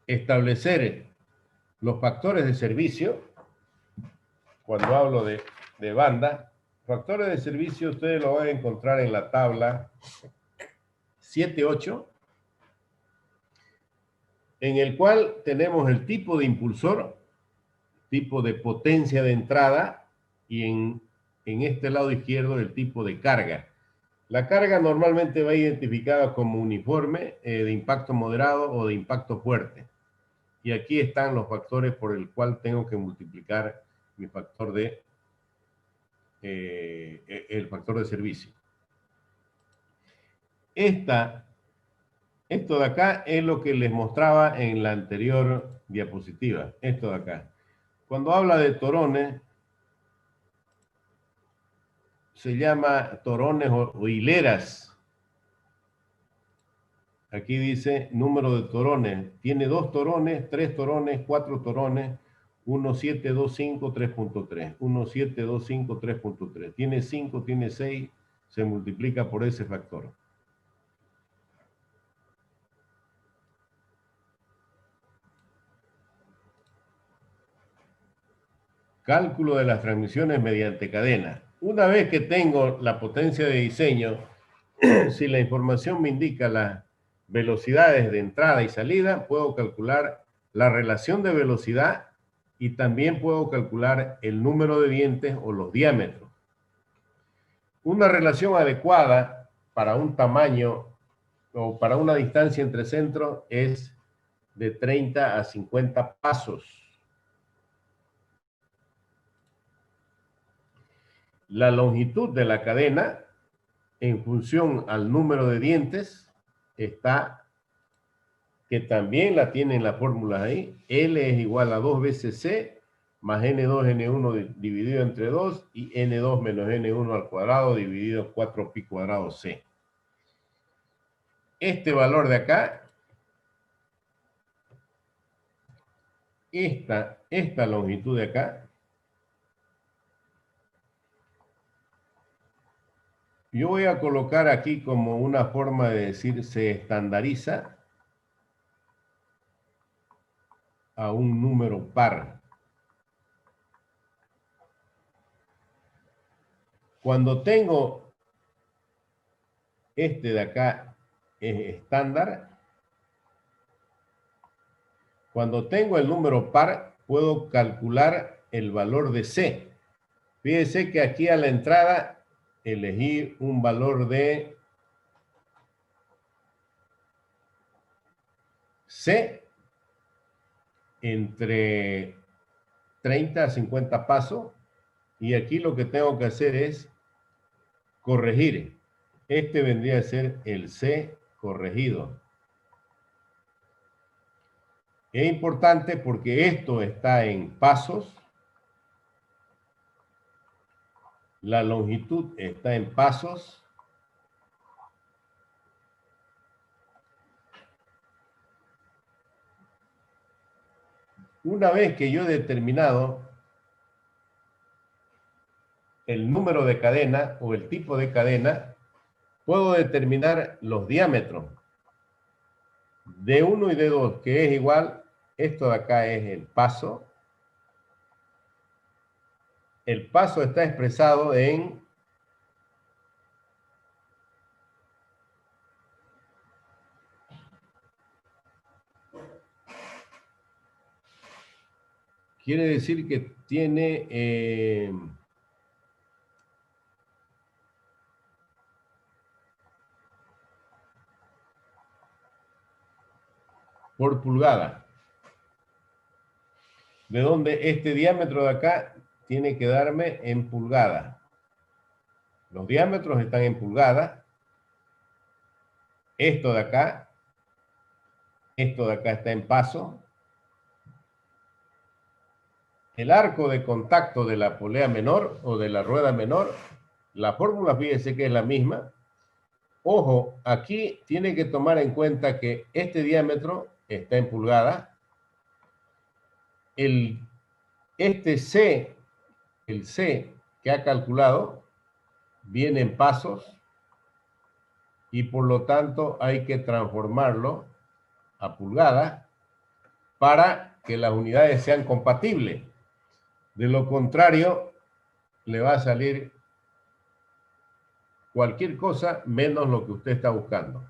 A: establecer los factores de servicio. Cuando hablo de banda, factores de servicio ustedes lo van a encontrar en la tabla 7.8, en el cual tenemos el tipo de impulsor, tipo de potencia de entrada y en este lado izquierdo el tipo de carga. La carga normalmente va identificada como uniforme, de impacto moderado o de impacto fuerte. Y aquí están los factores por el cual tengo que multiplicar mi factor el factor de servicio. Esto de acá es lo que les mostraba en la anterior diapositiva. Esto de acá. Cuando habla de torones, se llama torones o hileras. Aquí dice número de torones. Tiene 2 torones, 3 torones, 4 torones, 1, 7, 2, 5, 3.3. 1, 7, 2, 5, 3.3. Tiene 5, tiene 6, se multiplica por ese factor. Cálculo de las transmisiones mediante cadena. Una vez que tengo la potencia de diseño, si la información me indica las velocidades de entrada y salida, puedo calcular la relación de velocidad y también puedo calcular el número de dientes o los diámetros. Una relación adecuada para un tamaño o para una distancia entre centros es de 30 a 50 pasos. La longitud de la cadena, en función al número de dientes, está, que también la tienen las fórmulas ahí. L es igual a 2 veces C más N2, N1 dividido entre 2 y N2 menos N1 al cuadrado dividido 4pi cuadrado C. Este valor de acá, esta longitud de acá, yo voy a colocar aquí como una forma de decir se estandariza a un número par. Cuando tengo este de acá es estándar, cuando tengo el número par puedo calcular el valor de C. Fíjense que aquí a la entrada elegí un valor de C entre 30 a 50 pasos y aquí lo que tengo que hacer es corregir. Este vendría a ser el C corregido. Es importante porque esto está en pasos. La longitud está en pasos. Una vez que yo he determinado el número de cadena o el tipo de cadena, puedo determinar los diámetros de 1 y de 2, que es igual Esto de acá es el paso. El paso está expresado en quiere decir que tiene por pulgada. De donde este diámetro de acá tiene que darme en pulgada. Los diámetros están en pulgada. Esto de acá está en paso. El arco de contacto de la polea menor o de la rueda menor, la fórmula fíjese que es la misma. Ojo, aquí tiene que tomar en cuenta que este diámetro está en pulgada. Este C, el C que ha calculado, viene en pasos y por lo tanto hay que transformarlo a pulgada para que las unidades sean compatibles. De lo contrario, le va a salir cualquier cosa menos lo que usted está buscando.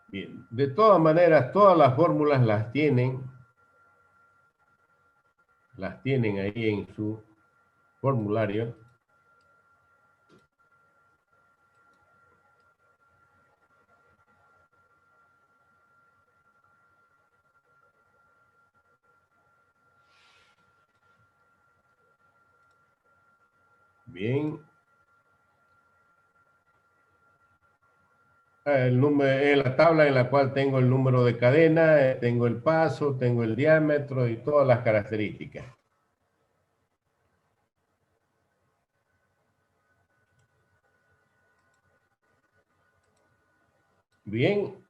A: Bien, de todas maneras, todas las fórmulas las tienen ahí en su formulario. Bien. El número, en la tabla en la cual tengo el número de cadena, tengo el paso, tengo el diámetro y todas las características. Bien.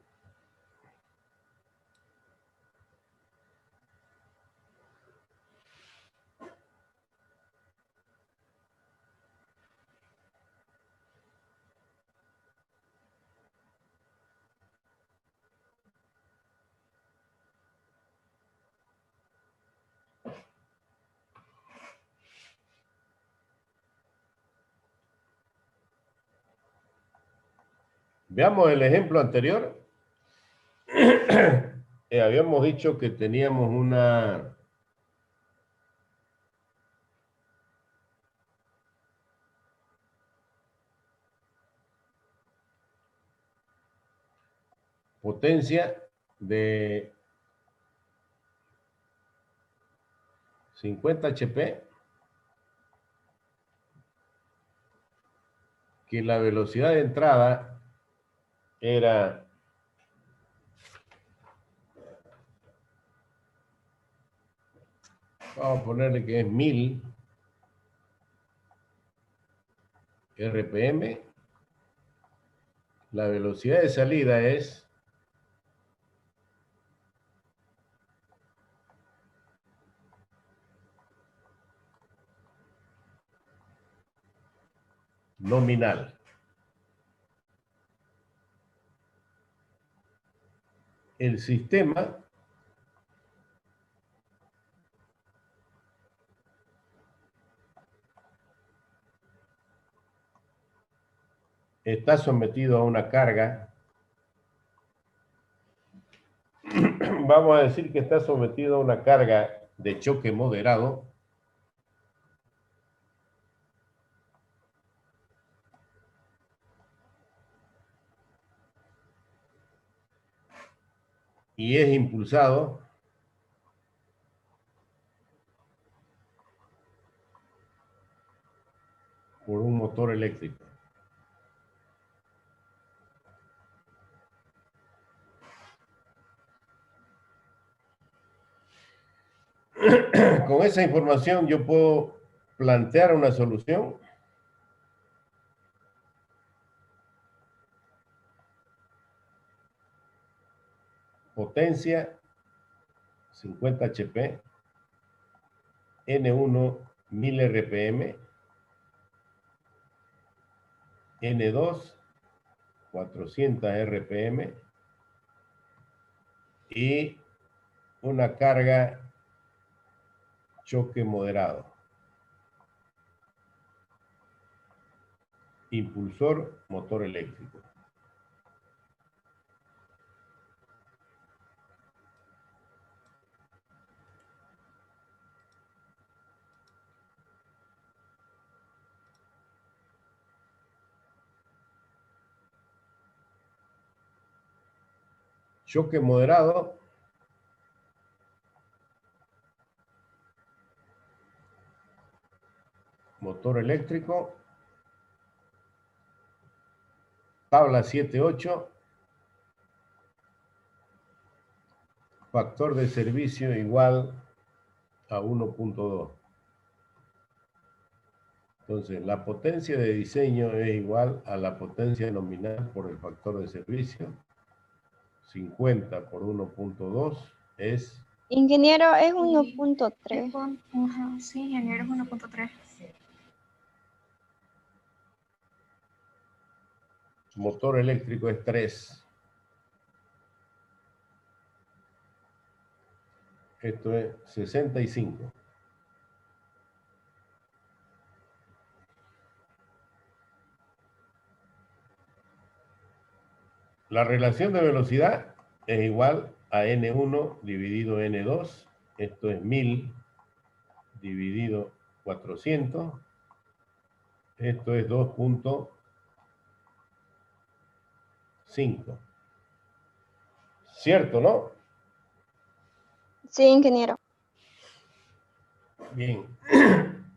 A: Veamos el ejemplo anterior. Habíamos dicho que teníamos una potencia de 50 HP, que la velocidad de entrada era vamos a ponerle que es 1000 RPM. La velocidad de salida es nominal. El sistema está sometido a una carga. Vamos a decir que está sometido a una carga de choque moderado. Y es impulsado por un motor eléctrico. Con esa información yo puedo plantear una solución. Potencia 50 HP, N1 1000 RPM, N2 400 RPM, y una carga choque moderado. Impulsor, motor eléctrico. Choque moderado. Motor eléctrico. Tabla 7-8. Factor de servicio igual a 1.2. Entonces, la potencia de diseño es igual a la potencia nominal por el factor de servicio. 50 por 1.2 es...
H: Ingeniero, es 1.3.
C: Ajá, sí, ingeniero, es 1.3.
A: Motor eléctrico es 3. Esto es 65. La relación de velocidad es igual a N1 dividido N2. Esto es 1000 dividido 400. Esto es 2.5. ¿Cierto, no?
H: Sí, ingeniero.
A: Bien.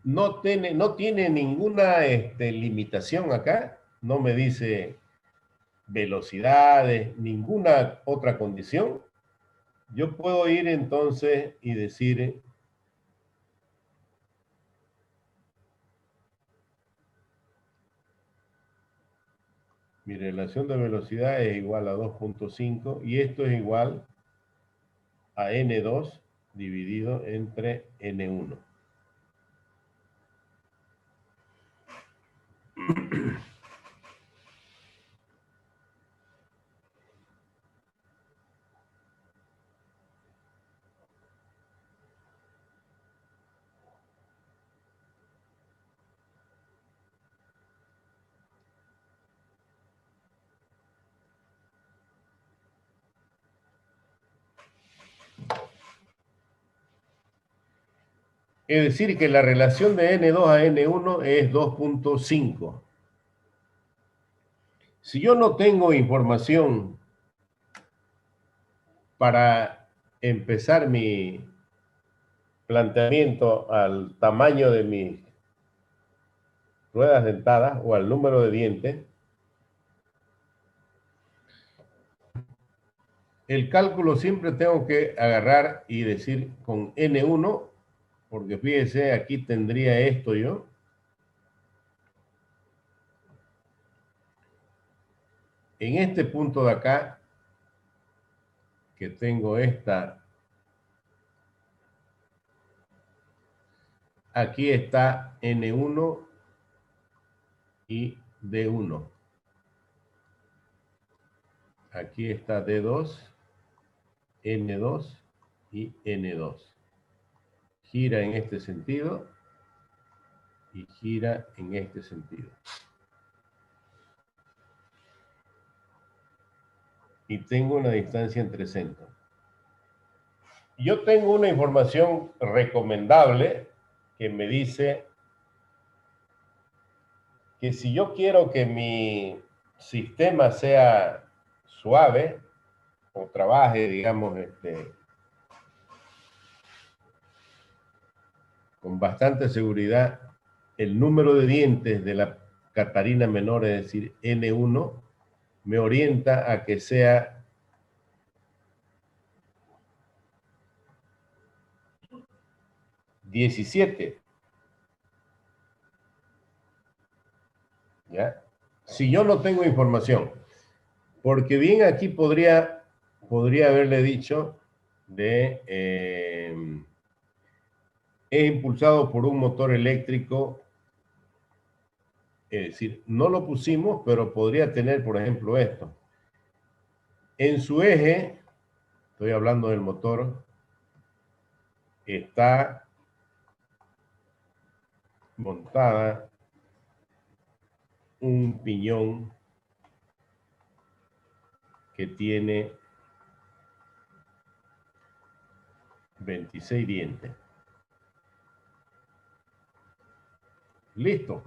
A: No tiene ninguna limitación acá. No me dice velocidades, ninguna otra condición. Yo puedo ir entonces y decir... Mi relación de velocidad es igual a 2.5 y esto es igual a N2 dividido entre N1. Es decir, que la relación de N2 a N1 es 2.5. Si yo no tengo información para empezar mi planteamiento al tamaño de mis ruedas dentadas o al número de dientes, el cálculo siempre tengo que agarrar y decir con N1, porque fíjese, aquí tendría esto yo. En este punto de acá, que tengo esta, aquí está N1 y D1. Aquí está D2, N2 y N2. Gira en este sentido y gira en este sentido. Y tengo una distancia entre centros. Yo tengo una información recomendable que me dice que si yo quiero que mi sistema sea suave o trabaje, digamos, con bastante seguridad, el número de dientes de la Catarina menor, es decir, N1, me orienta a que sea 17. ¿Ya? Si yo no tengo información, porque bien aquí podría haberle dicho es impulsado por un motor eléctrico, es decir, no lo pusimos, pero podría tener, por ejemplo, esto. En su eje estoy hablando del motor, está montada un piñón que tiene 26 dientes. Listo.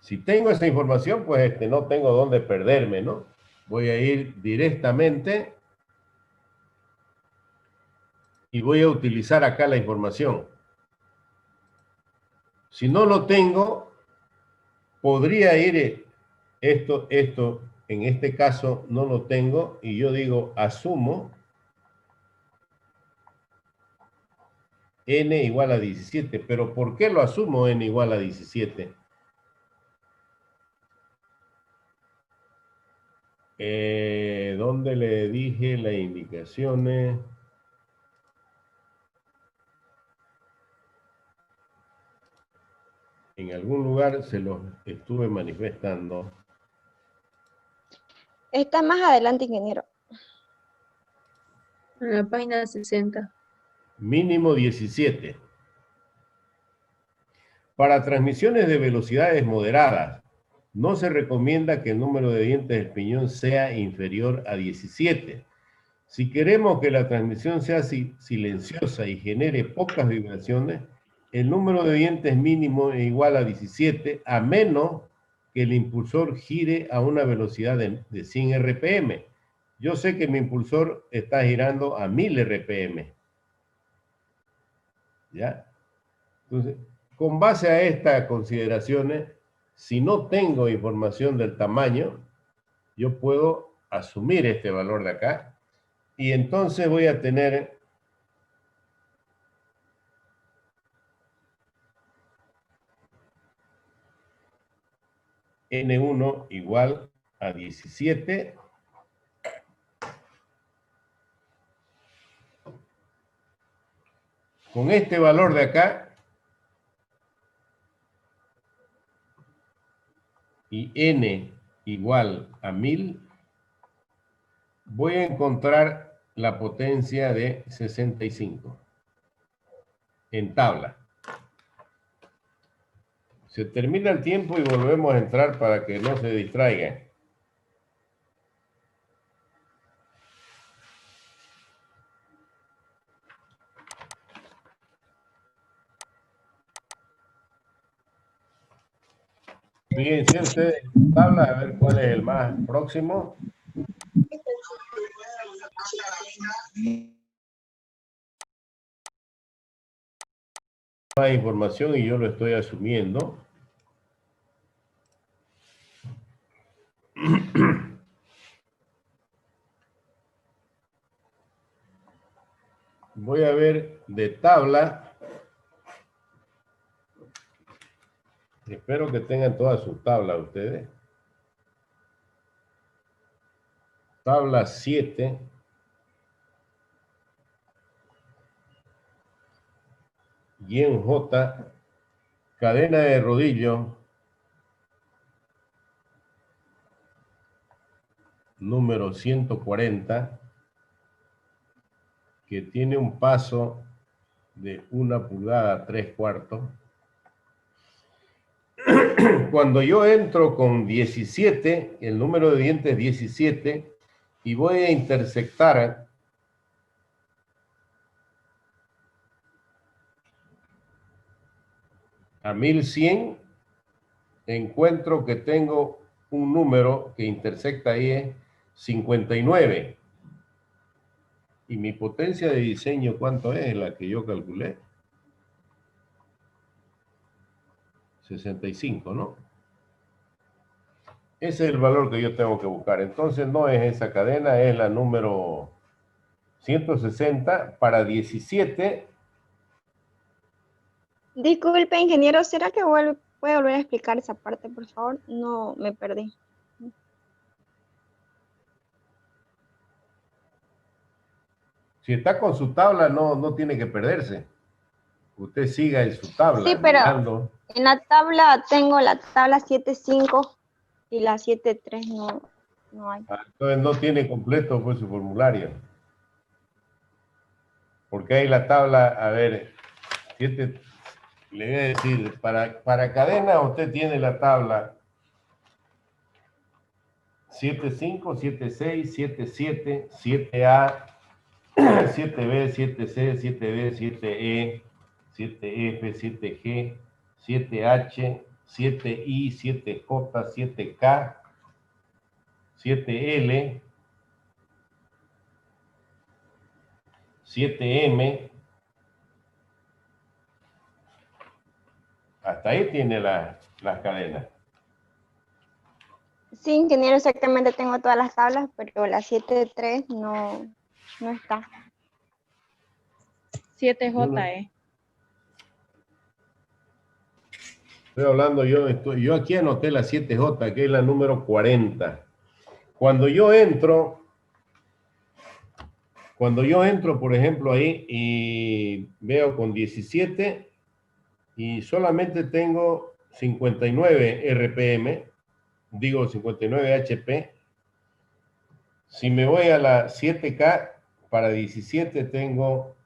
A: Si tengo esa información, pues no tengo dónde perderme, ¿no? Voy a ir directamente y voy a utilizar acá la información. Si no lo tengo, podría ir esto, en este caso no lo tengo, y yo digo, asumo n igual a 17. ¿Pero por qué lo asumo n igual a 17? ¿Dónde le dije las indicaciones? En algún lugar se los estuve manifestando.
H: Está más adelante, ingeniero.
D: En la página 60.
A: Mínimo 17. Para transmisiones de velocidades moderadas, no se recomienda que el número de dientes del piñón sea inferior a 17. Si queremos que la transmisión sea silenciosa y genere pocas vibraciones, el número de dientes mínimo es igual a 17, a menos que el impulsor gire a una velocidad de 100 RPM. Yo sé que mi impulsor está girando a 1000 RPM. ¿Ya? Entonces, con base a estas consideraciones, si no tengo información del tamaño, yo puedo asumir este valor de acá, y entonces voy a tener N1 igual a 17 con este valor de acá y N igual a 1000, voy a encontrar la potencia de 65 en tabla. Se termina el tiempo y volvemos a entrar para que no se distraigan. Fíjense ustedes en tabla a ver cuál es el más próximo. Más información y yo lo estoy asumiendo. Voy a ver de tabla. Espero que tengan todas sus tablas ustedes. Tabla 7. Y en J, cadena de rodillo número 140, que tiene un paso de 1 pulgada 3/4. Cuando yo entro con 17, el número de dientes 17, y voy a intersectar a 1100, encuentro que tengo un número que intersecta ahí es 59. Y mi potencia de diseño, ¿cuánto es? La que yo calculé. 65, ¿no? Ese es el valor que yo tengo que buscar. Entonces no es esa cadena, es la número 160 para 17.
H: Disculpe, ingeniero, ¿será que puede volver a explicar esa parte, por favor? No, me perdí.
A: Si está con su tabla, no tiene que perderse. Usted siga en su tabla.
H: Sí, pero
A: mirando.
H: en la tabla tengo la tabla 7.5 y la 7.3 no hay.
A: Entonces no tiene completo pues su formulario. Porque hay la tabla, a ver, le voy a decir, para cadena usted tiene la tabla 75, 76, 77, 7A, 7B, 7C, 7D, 7E, 7F, 7G, 7H, 7I, 7J, 7K, 7L, 7M. Hasta ahí tiene las cadenas.
H: Sí, ingeniero, exactamente tengo todas las tablas, pero la 7.3 no está.
B: 7J.
A: Estoy hablando yo aquí anoté la 7J, que es la número 40. Cuando yo entro, por ejemplo, ahí y veo con 17 y solamente tengo 59 RPM, digo 59 HP. Si me voy a la 7K, para 17 tengo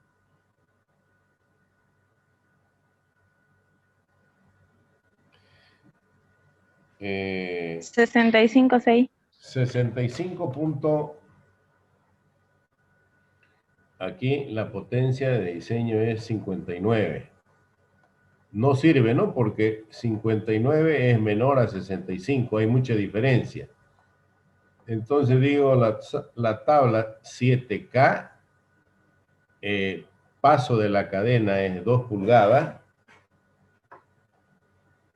B: 65.6.
A: 65. Aquí la potencia de diseño es 59. No sirve, ¿no? Porque 59 es menor a 65, hay mucha diferencia. Entonces digo, la tabla 7K, paso de la cadena es 2 pulgadas.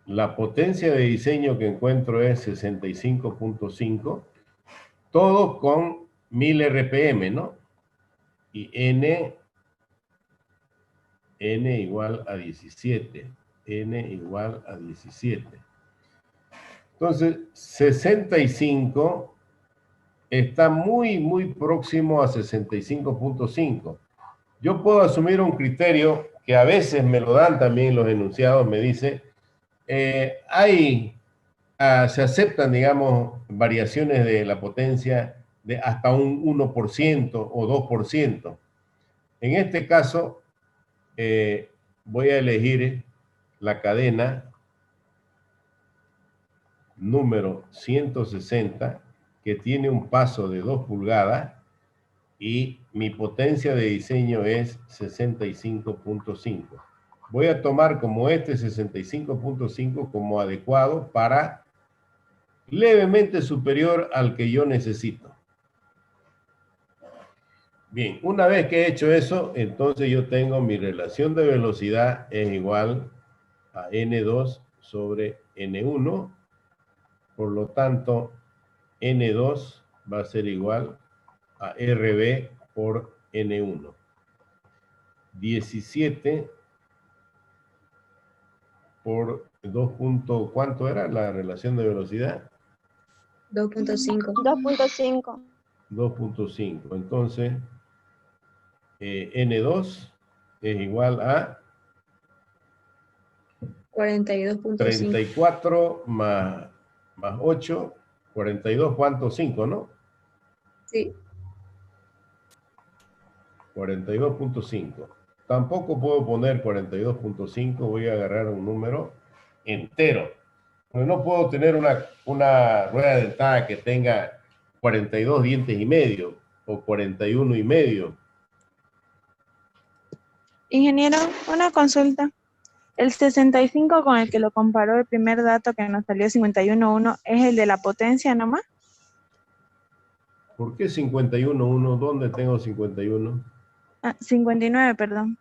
A: La potencia de diseño que encuentro es 65.5. Todo con 1000 RPM, ¿no? Y N igual a 17. N igual a 17. Entonces, 65 está muy, muy próximo a 65.5. Yo puedo asumir un criterio que a veces me lo dan también los enunciados, me dice, se aceptan, digamos, variaciones de la potencia de hasta un 1% o 2%. En este caso, voy a elegir la cadena número 160, que tiene un paso de 2 pulgadas y mi potencia de diseño es 65.5. Voy a tomar como este 65.5 como adecuado para levemente superior al que yo necesito. Bien, una vez que he hecho eso, entonces yo tengo mi relación de velocidad es igual a N2 sobre N1. Por lo tanto, N2 va a ser igual a RB por N1. 17 por 2. ¿Cuánto era la relación de velocidad?
D: 2.5.
H: 2.5.
A: 2.5. Entonces, N2 es igual a
D: 42.5.
A: 34 más 8, 42, ¿cuánto? 5, ¿no?
D: Sí.
A: 42.5. Tampoco puedo poner 42.5, voy a agarrar un número entero. Porque no puedo tener una rueda dentada que tenga 42 dientes y medio o 41 y medio.
B: Ingeniero, una consulta. El 65 con el que lo comparó el primer dato que nos salió 51.1 es el de la potencia nomás.
A: ¿Por qué 51.1? ¿Dónde tengo 51?
B: 59, perdón.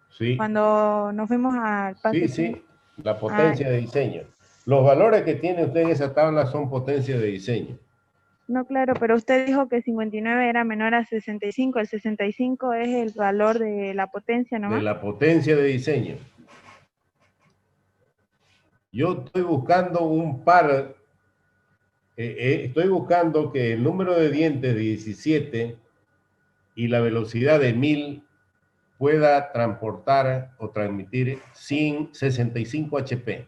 A: Sí.
B: Cuando nos fuimos al paso.
A: Sí, la potencia de diseño. Los valores que tiene usted en esa tabla son potencia de diseño.
B: No, claro, pero usted dijo que 59 era menor a 65. El 65 es el valor de la potencia nomás.
A: De la potencia de diseño. Yo estoy buscando un par, estoy buscando que el número de dientes de 17 y la velocidad de 1000 pueda transportar o transmitir sin 65 HP.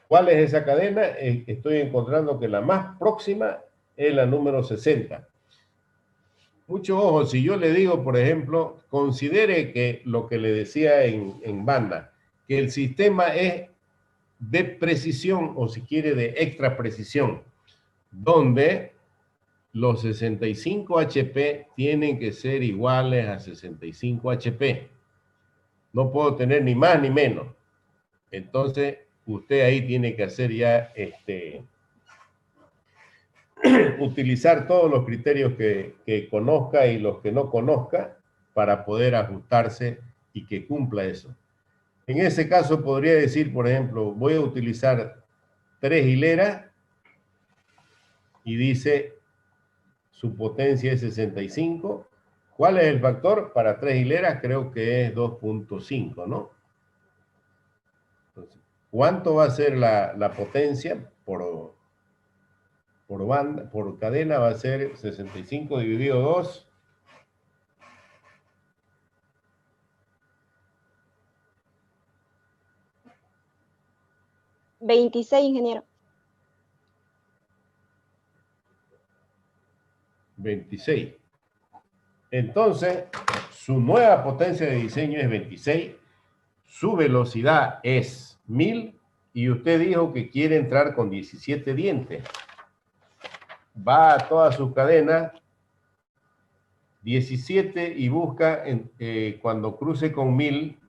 A: ¿Cuál es esa cadena? Estoy encontrando que la más próxima es la número 60. mucho ojo, si yo le digo, por ejemplo, considere que lo que le decía en banda, que el sistema es de precisión, o si quiere de extra precisión, donde los 65 HP tienen que ser iguales a 65 HP. No puedo tener ni más ni menos. Entonces, usted ahí tiene que hacer ya, utilizar todos los criterios que conozca y los que no conozca para poder ajustarse y que cumpla eso. En ese caso podría decir, por ejemplo, voy a utilizar 3 hileras y dice su potencia es 65. ¿Cuál es el factor? Para 3 hileras creo que es 2.5, ¿no? Entonces, ¿cuánto va a ser la potencia por banda, por cadena? Va a ser 65 dividido 2.
H: $26, ingeniero.
A: 26. Entonces, su nueva potencia de diseño es 26, su velocidad es 1000 y usted dijo que quiere entrar con 17 dientes. Va a toda su cadena 17 y busca cuando cruce con 1000.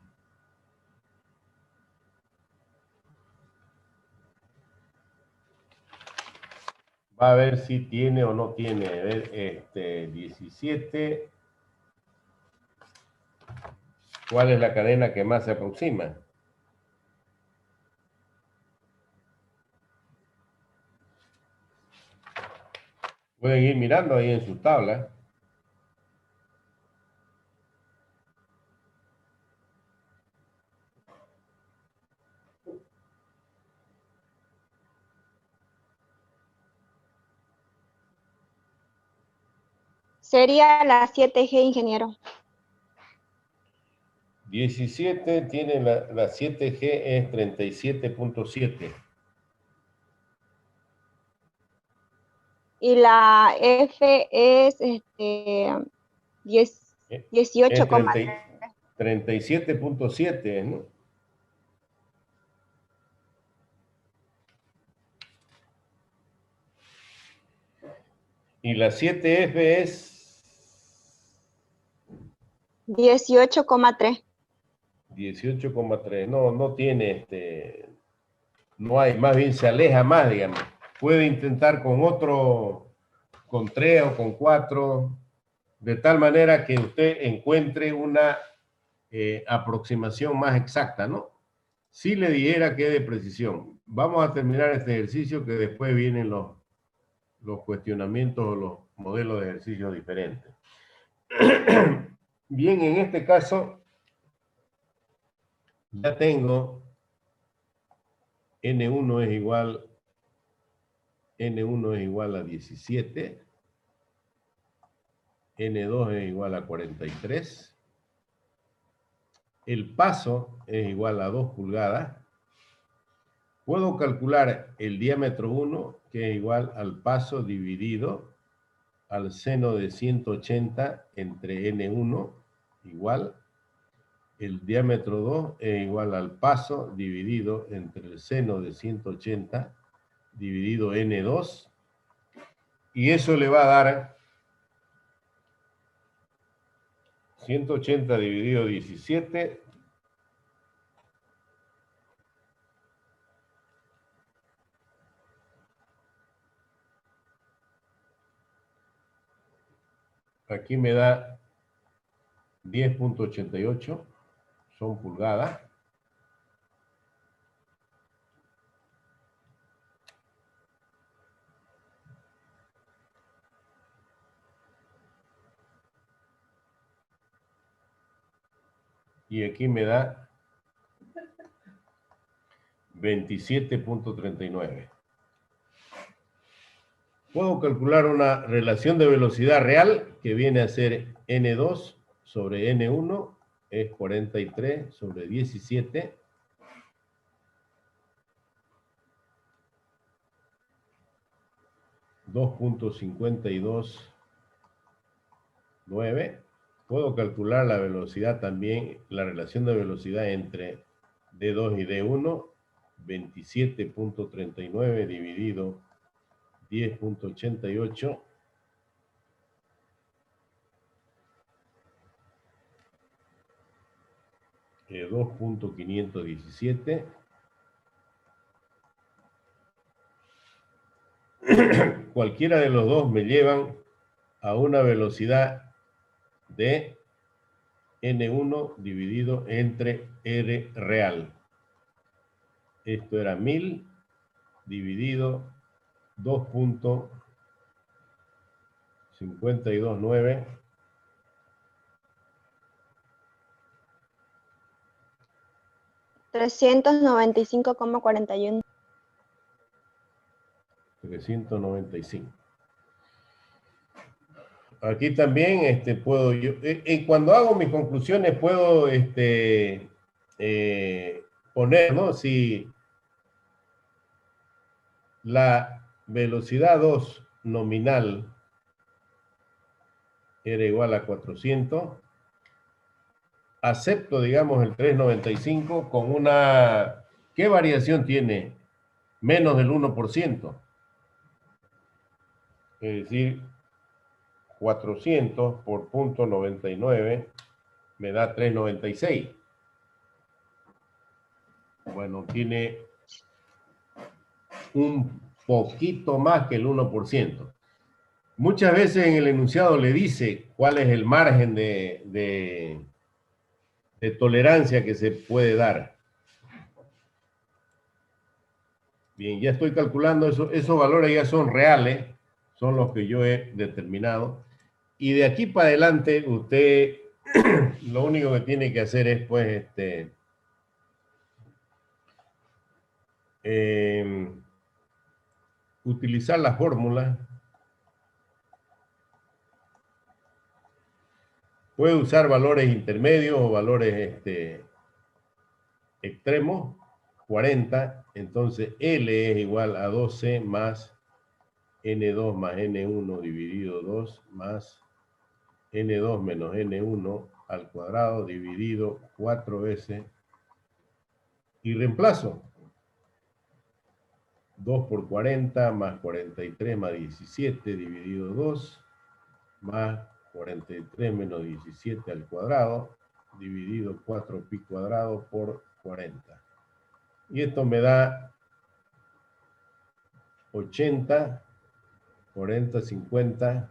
A: Va a ver si tiene o no tiene. A ver, 17. ¿Cuál es la cadena que más se aproxima? Pueden ir mirando ahí en su tabla.
H: Sería la 7G, ingeniero.
A: 17 tiene la 7G es 37.7.
H: Y la F es 18,
A: 37.7, ¿no? Y la 7F es
H: 18,3.
A: 18,3. No tiene no hay, más bien se aleja más, digamos. Puede intentar con 3 o con 4, de tal manera que usted encuentre una aproximación más exacta, ¿no? Si le dijera que es de precisión. Vamos a terminar este ejercicio que después vienen los cuestionamientos o los modelos de ejercicios diferentes. Bien, en este caso ya tengo N1 es igual a 17, N2 es igual a 43, el paso es igual a 2 pulgadas. Puedo calcular el diámetro 1, que es igual al paso dividido al seno de 180 entre N1, igual. El diámetro 2 es igual al paso dividido entre el seno de 180 dividido N2. Y eso le va a dar 180 dividido 17. Aquí me da 10.88, son pulgadas. Y aquí me da 27.39. Puedo calcular una relación de velocidad real que viene a ser N2 sobre N1, es 43 sobre 17. .52 9. Puedo calcular la velocidad también, la relación de velocidad entre D2 y D1, 27.39 dividido 10.88. Eh, 2.517. Cualquiera de los dos me llevan a una velocidad de N1 dividido entre R real. Esto era 1000 dividido 2.529.
H: $395,41.
A: 395. Aquí también puedo yo, cuando hago mis conclusiones puedo poner, ¿no? Si la velocidad 2 nominal era igual a 400, acepto, digamos, el 395 con una... ¿Qué variación tiene? Menos del 1%. Es decir, 400 por 0.99 me da 396. Bueno, tiene un poquito más que el 1%. Muchas veces en el enunciado le dice cuál es el margen de tolerancia que se puede dar. Bien, ya estoy calculando eso. Esos valores ya son reales, son los que yo he determinado. Y de aquí para adelante, usted lo único que tiene que hacer es, pues, utilizar la fórmula. Puede usar valores intermedios o valores extremos. 40, entonces L es igual a 12 más N2 más N1 dividido 2 más N2 menos N1 al cuadrado dividido 4 veces y reemplazo. 2 por 40 más 43 más 17 dividido 2 más 43 menos 17 al cuadrado dividido 4pi cuadrado por 40. Y esto me da 80, 40, 50,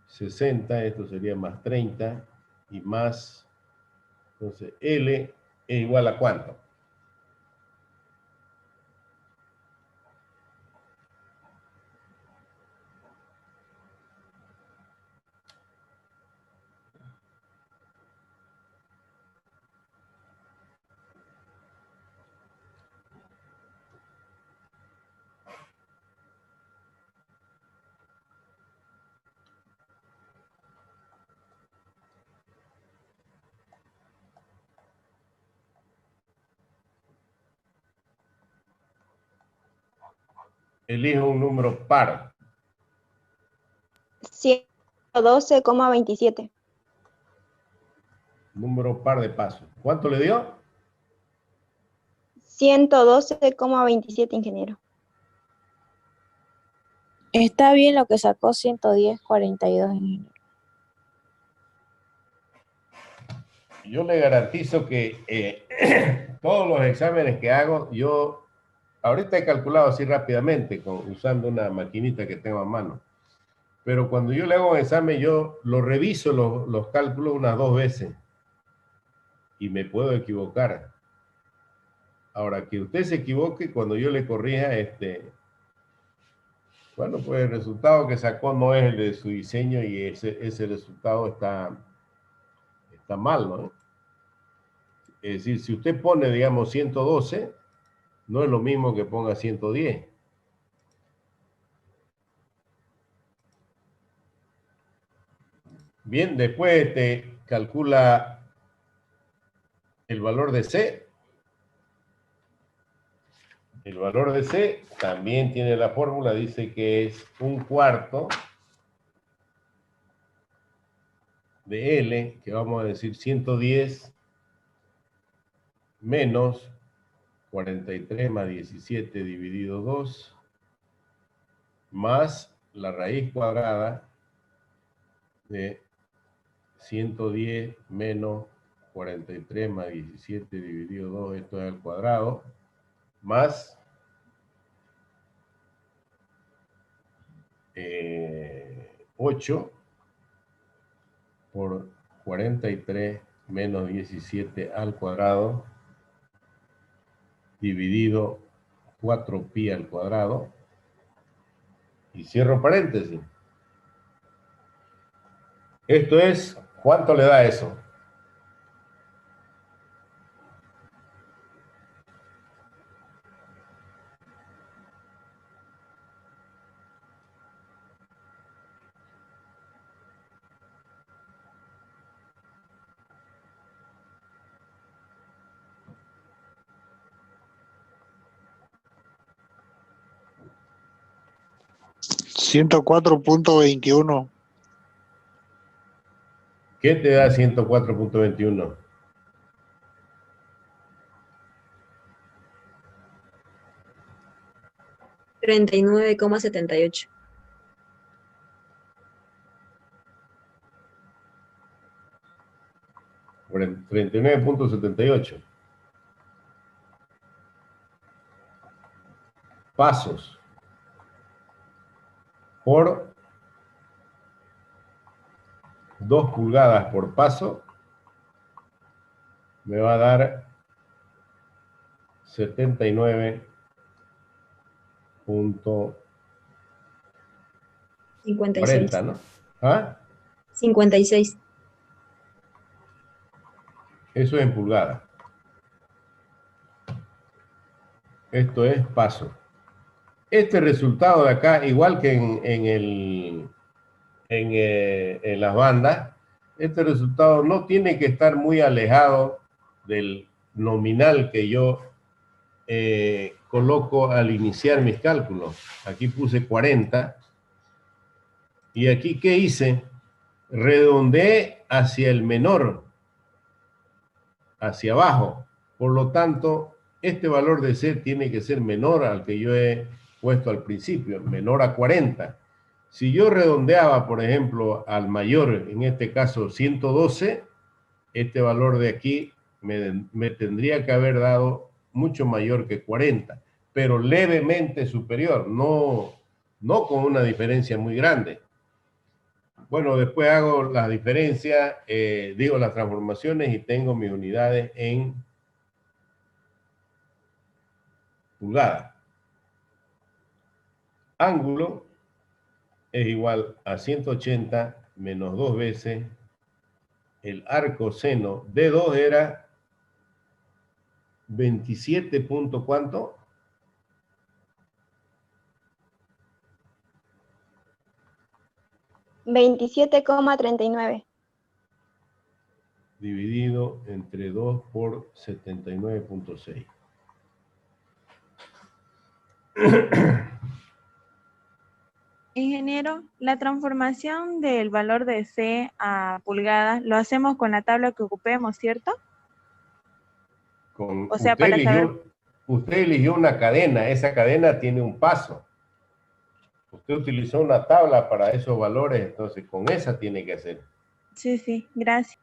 A: 60, esto sería más 30 y más, entonces L es igual a ¿cuánto? Elijo un número par.
H: 112,27.
A: Número par de pasos. ¿Cuánto le dio?
H: 112,27, ingeniero.
B: Está bien lo que sacó 110,42, ingeniero.
A: Yo le garantizo que todos los exámenes que hago, yo ahorita he calculado así rápidamente usando una maquinita que tengo a mano. Pero cuando yo le hago un examen, yo lo reviso los cálculos unas 2 veces y me puedo equivocar. Ahora, que usted se equivoque cuando yo le corrija, bueno, pues el resultado que sacó no es el de su diseño y ese resultado está mal, ¿no? Es decir, si usted pone, digamos, 112, no es lo mismo que ponga 110. Bien, después calcula el valor de C. El valor de C también tiene la fórmula, dice que es 1/4 de L, que vamos a decir 110 menos 43 más 17 dividido 2, más la raíz cuadrada de 110 menos 43 más 17 dividido 2, esto es al cuadrado, más 8 por 43 menos 17 al cuadrado, dividido 4pi al cuadrado, y cierro paréntesis. Esto es, ¿cuánto le da eso?
I: $104.21.
A: ¿Qué te da 104.21?
D: $39,78.
A: 39.78. Pasos por 2 pulgadas por paso me va a dar 79.40,
D: 56.
A: ¿no? ¿Ah?
D: 56.
A: Eso es en pulgadas. Esto es paso. Este resultado de acá, igual que en las bandas, este resultado no tiene que estar muy alejado del nominal que yo coloco al iniciar mis cálculos. Aquí puse 40. Y aquí, ¿qué hice? Redondeé hacia el menor, hacia abajo. Por lo tanto, este valor de C tiene que ser menor al que yo he puesto al principio, menor a 40. Si yo redondeaba, por ejemplo, al mayor, en este caso 112, este valor de aquí me tendría que haber dado mucho mayor que 40, pero levemente superior, no con una diferencia muy grande. Bueno, después hago las diferencias, digo las transformaciones y tengo mis unidades en pulgadas. Ángulo es igual a 180 menos 2 veces el arco seno de 2 era 27 punto ¿cuánto?
H: $27,39.
A: Dividido entre 2 por 79.6.
B: Ingeniero, la transformación del valor de C a pulgadas lo hacemos con la tabla que ocupemos, ¿cierto? O sea, para saber.
A: Usted eligió una cadena, esa cadena tiene un paso. Usted utilizó una tabla para esos valores, entonces con esa tiene que hacer.
B: Sí, sí, gracias.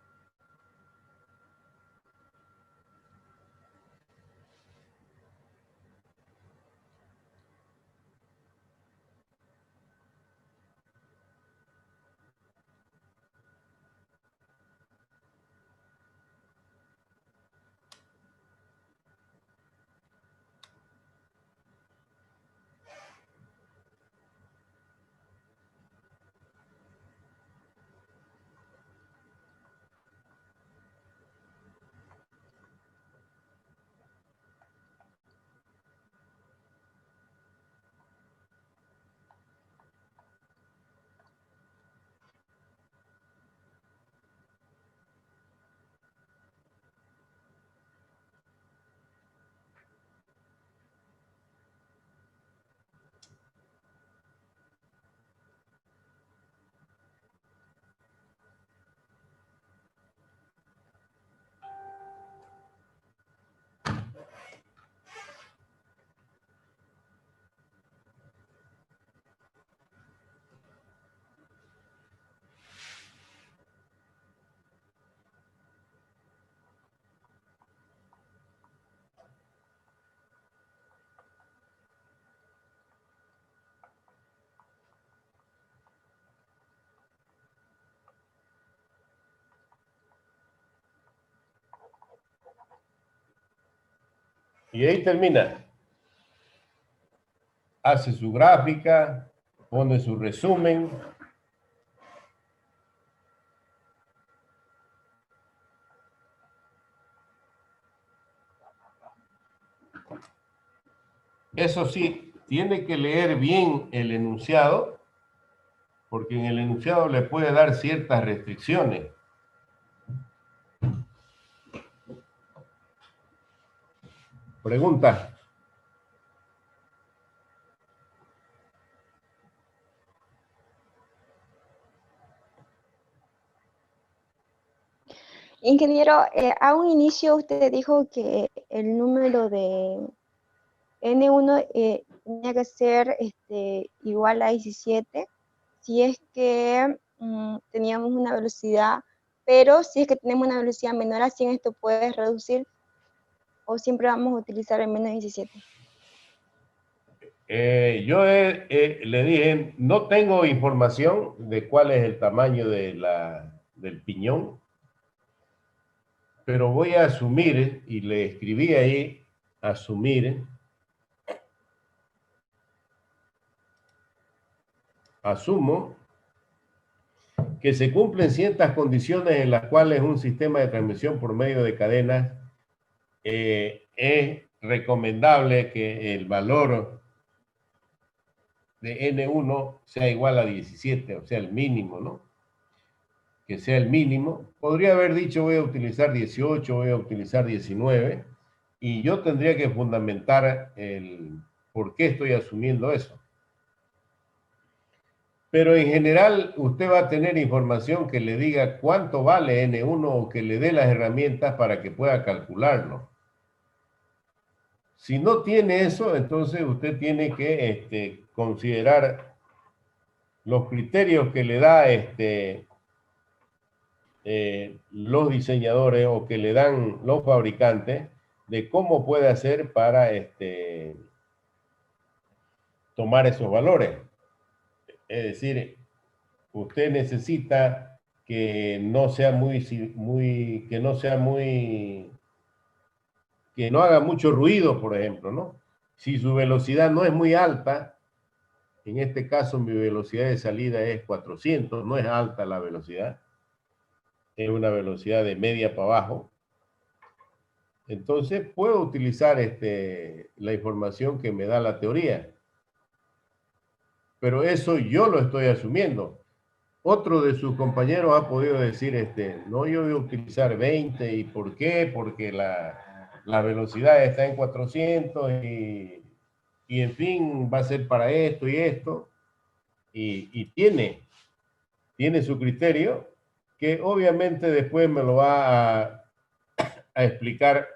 A: Y ahí termina. Hace su gráfica, pone su resumen. Eso sí, tiene que leer bien el enunciado, porque en el enunciado le puede dar ciertas restricciones. Pregunta.
H: Ingeniero, a un inicio usted dijo que el número de N1 tenía que ser igual a 17 si es que teníamos una velocidad, pero si es que tenemos una velocidad menor a 100, esto puede reducir o siempre vamos a utilizar el menos 17.
A: Yo le dije, no tengo información de cuál es el tamaño del piñón, pero voy a asumir, y le escribí ahí, asumir, asumo que se cumplen ciertas condiciones en las cuales un sistema de transmisión por medio de cadenas es recomendable que el valor de N1 sea igual a 17, o sea, el mínimo, ¿no? Que sea el mínimo. Podría haber dicho voy a utilizar 18, voy a utilizar 19, y yo tendría que fundamentar el por qué estoy asumiendo eso. Pero en general usted va a tener información que le diga cuánto vale N1 o que le dé las herramientas para que pueda calcularlo. Si no tiene eso, entonces usted tiene que considerar los criterios que le da los diseñadores o que le dan los fabricantes de cómo puede hacer para tomar esos valores. Es decir, usted necesita que no sea que no haga mucho ruido, por ejemplo, ¿no? Si su velocidad no es muy alta, en este caso mi velocidad de salida es 400, no es alta la velocidad, es una velocidad de media para abajo. Entonces puedo utilizar la información que me da la teoría. Pero eso yo lo estoy asumiendo. Otro de sus compañeros ha podido decir, no, yo voy a utilizar 20, ¿y por qué? Porque la velocidad está en 400 y en fin, va a ser para esto y esto. Y tiene su criterio, que obviamente después me lo va a explicar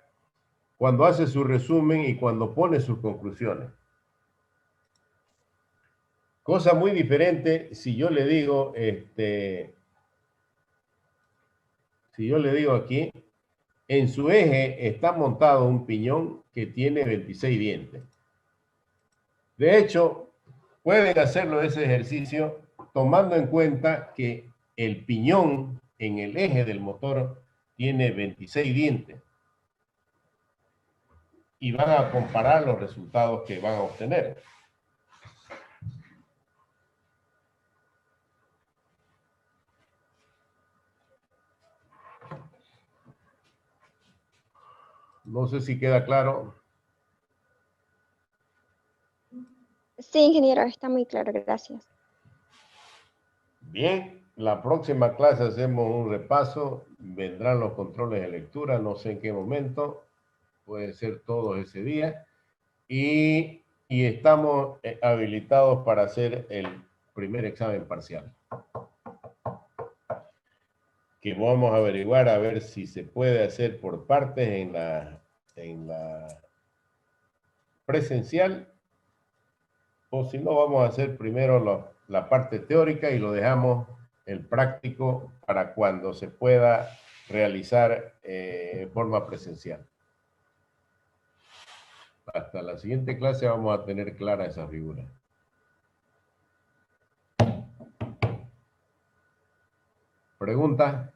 A: cuando hace su resumen y cuando pone sus conclusiones. Cosa muy diferente si yo le digo, si yo le digo aquí, en su eje está montado un piñón que tiene 26 dientes. De hecho, pueden hacerlo ese ejercicio tomando en cuenta que el piñón en el eje del motor tiene 26 dientes. Y van a comparar los resultados que van a obtener. No sé si queda claro.
H: Sí, ingeniero, está muy claro, gracias.
A: Bien, la próxima clase hacemos un repaso, vendrán los controles de lectura, no sé en qué momento, puede ser todo ese día, y estamos habilitados para hacer el primer examen parcial, que vamos a averiguar a ver si se puede hacer por partes en la presencial, o si no, vamos a hacer primero la parte teórica y lo dejamos el práctico para cuando se pueda realizar de forma presencial. Hasta la siguiente clase vamos a tener clara esa figura. ¿Pregunta?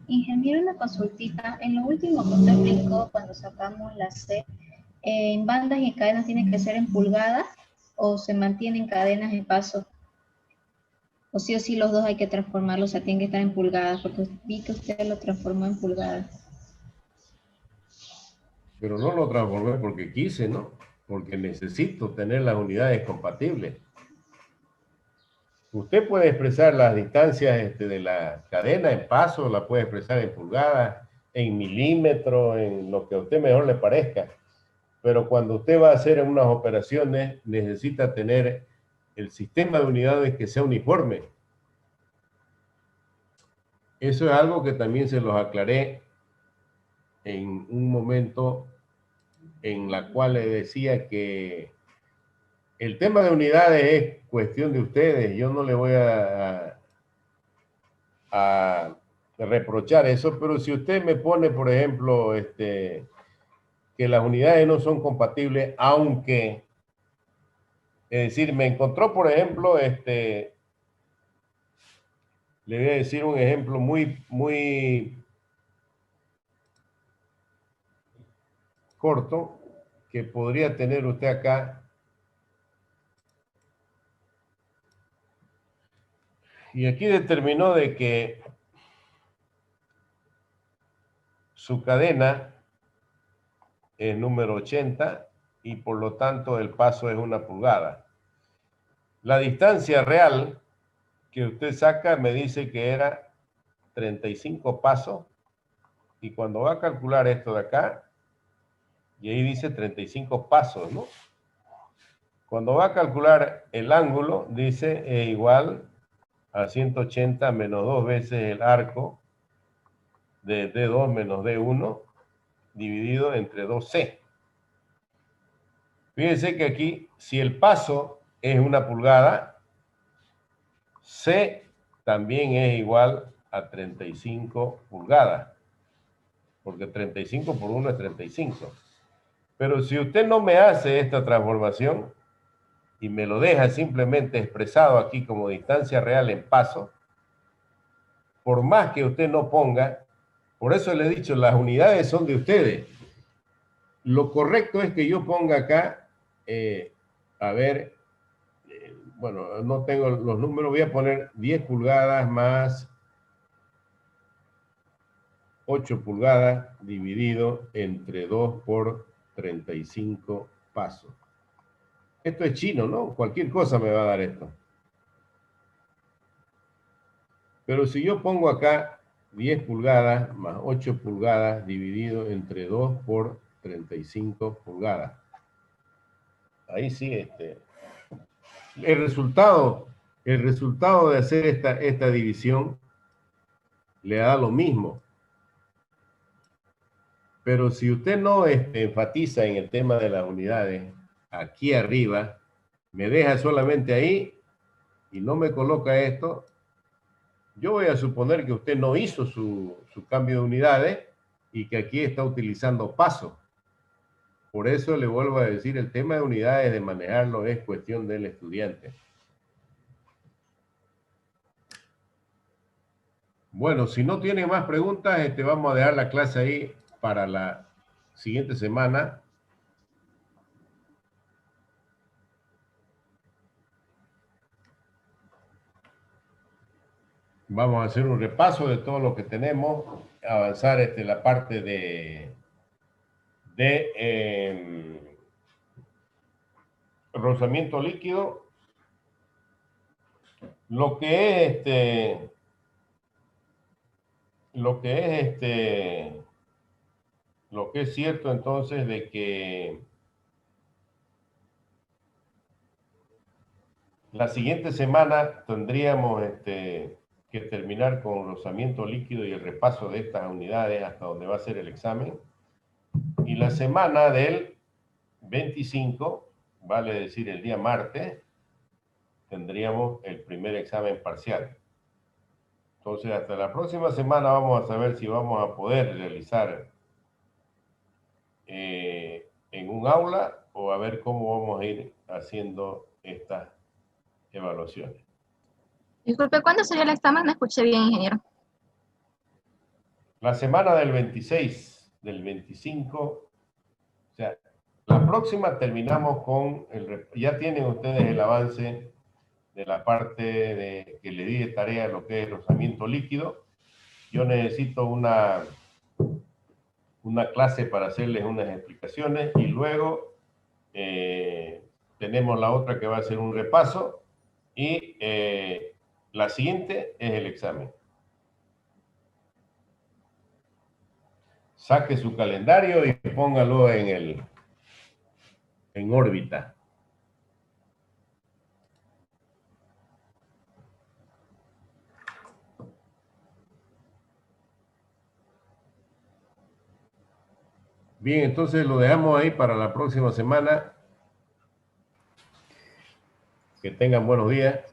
C: Ingeniero, una consultita. En lo último que usted explicó, cuando sacamos la C, ¿en bandas y en cadenas tienen que ser en pulgadas o se mantienen cadenas en paso? O sí los dos hay que transformarlos, o sea, tienen que estar en pulgadas, porque vi que usted lo transformó en pulgadas.
A: Pero no lo transformé porque quise, ¿no? Porque necesito tener las unidades compatibles. Usted puede expresar las distancias de la cadena en paso, la puede expresar en pulgadas, en milímetros, en lo que a usted mejor le parezca. Pero cuando usted va a hacer unas operaciones, necesita tener el sistema de unidades que sea uniforme. Eso es algo que también se los aclaré en un momento en la cual le decía que el tema de unidades es cuestión de ustedes. Yo no le voy a reprochar eso, pero si usted me pone, por ejemplo, que las unidades no son compatibles, aunque, es decir, me encontró, por ejemplo, le voy a decir un ejemplo muy corto que podría tener usted acá. Y aquí determinó de que su cadena es número 80 y por lo tanto el paso es 1 pulgada. La distancia real que usted saca me dice que era 35 pasos y cuando va a calcular esto de acá, y ahí dice 35 pasos, ¿no? Cuando va a calcular el ángulo, dice igual a 180 menos 2 veces el arco de D2 menos D1 dividido entre 2C. Fíjense que aquí, si el paso es 1 pulgada, C también es igual a 35 pulgadas, porque 35 por 1 es 35. Pero si usted no me hace esta transformación y me lo deja simplemente expresado aquí como distancia real en paso, por más que usted no ponga, por eso le he dicho, las unidades son de ustedes. Lo correcto es que yo ponga acá, bueno, no tengo los números, voy a poner 10 pulgadas más 8 pulgadas dividido entre 2 por 35 pasos. Esto es chino, ¿no? Cualquier cosa me va a dar esto. Pero si yo pongo acá 10 pulgadas más 8 pulgadas dividido entre 2 por 35 pulgadas. Ahí sí, el resultado de hacer esta división le da lo mismo. Pero si usted no enfatiza en el tema de las unidades, aquí arriba, me deja solamente ahí y no me coloca esto, yo voy a suponer que usted no hizo su cambio de unidades y que aquí está utilizando paso. Por eso le vuelvo a decir, el tema de unidades, de manejarlo, es cuestión del estudiante. Bueno, si no tiene más preguntas, vamos a dejar la clase ahí para la siguiente semana. Vamos a hacer un repaso de todo lo que tenemos, avanzar la parte de rozamiento líquido, lo que es cierto entonces de que la siguiente semana tendríamos que terminar con rozamiento líquido y el repaso de estas unidades hasta donde va a ser el examen. Y la semana del 25, vale decir el día martes, tendríamos el primer examen parcial. Entonces, hasta la próxima semana vamos a saber si vamos a poder realizar en un aula o a ver cómo vamos a ir haciendo estas evaluaciones.
I: Disculpe, ¿cuándo sería el examen? No escuché bien, ingeniero.
A: La semana del 26, del 25, o sea, la próxima terminamos con ya tienen ustedes el avance de la parte de que le di de tarea lo que es rozamiento líquido. Yo necesito una clase para hacerles unas explicaciones y luego tenemos la otra que va a ser un repaso y la siguiente es el examen. Saque su calendario y póngalo en órbita. Bien, entonces lo dejamos ahí para la próxima semana. Que tengan buenos días.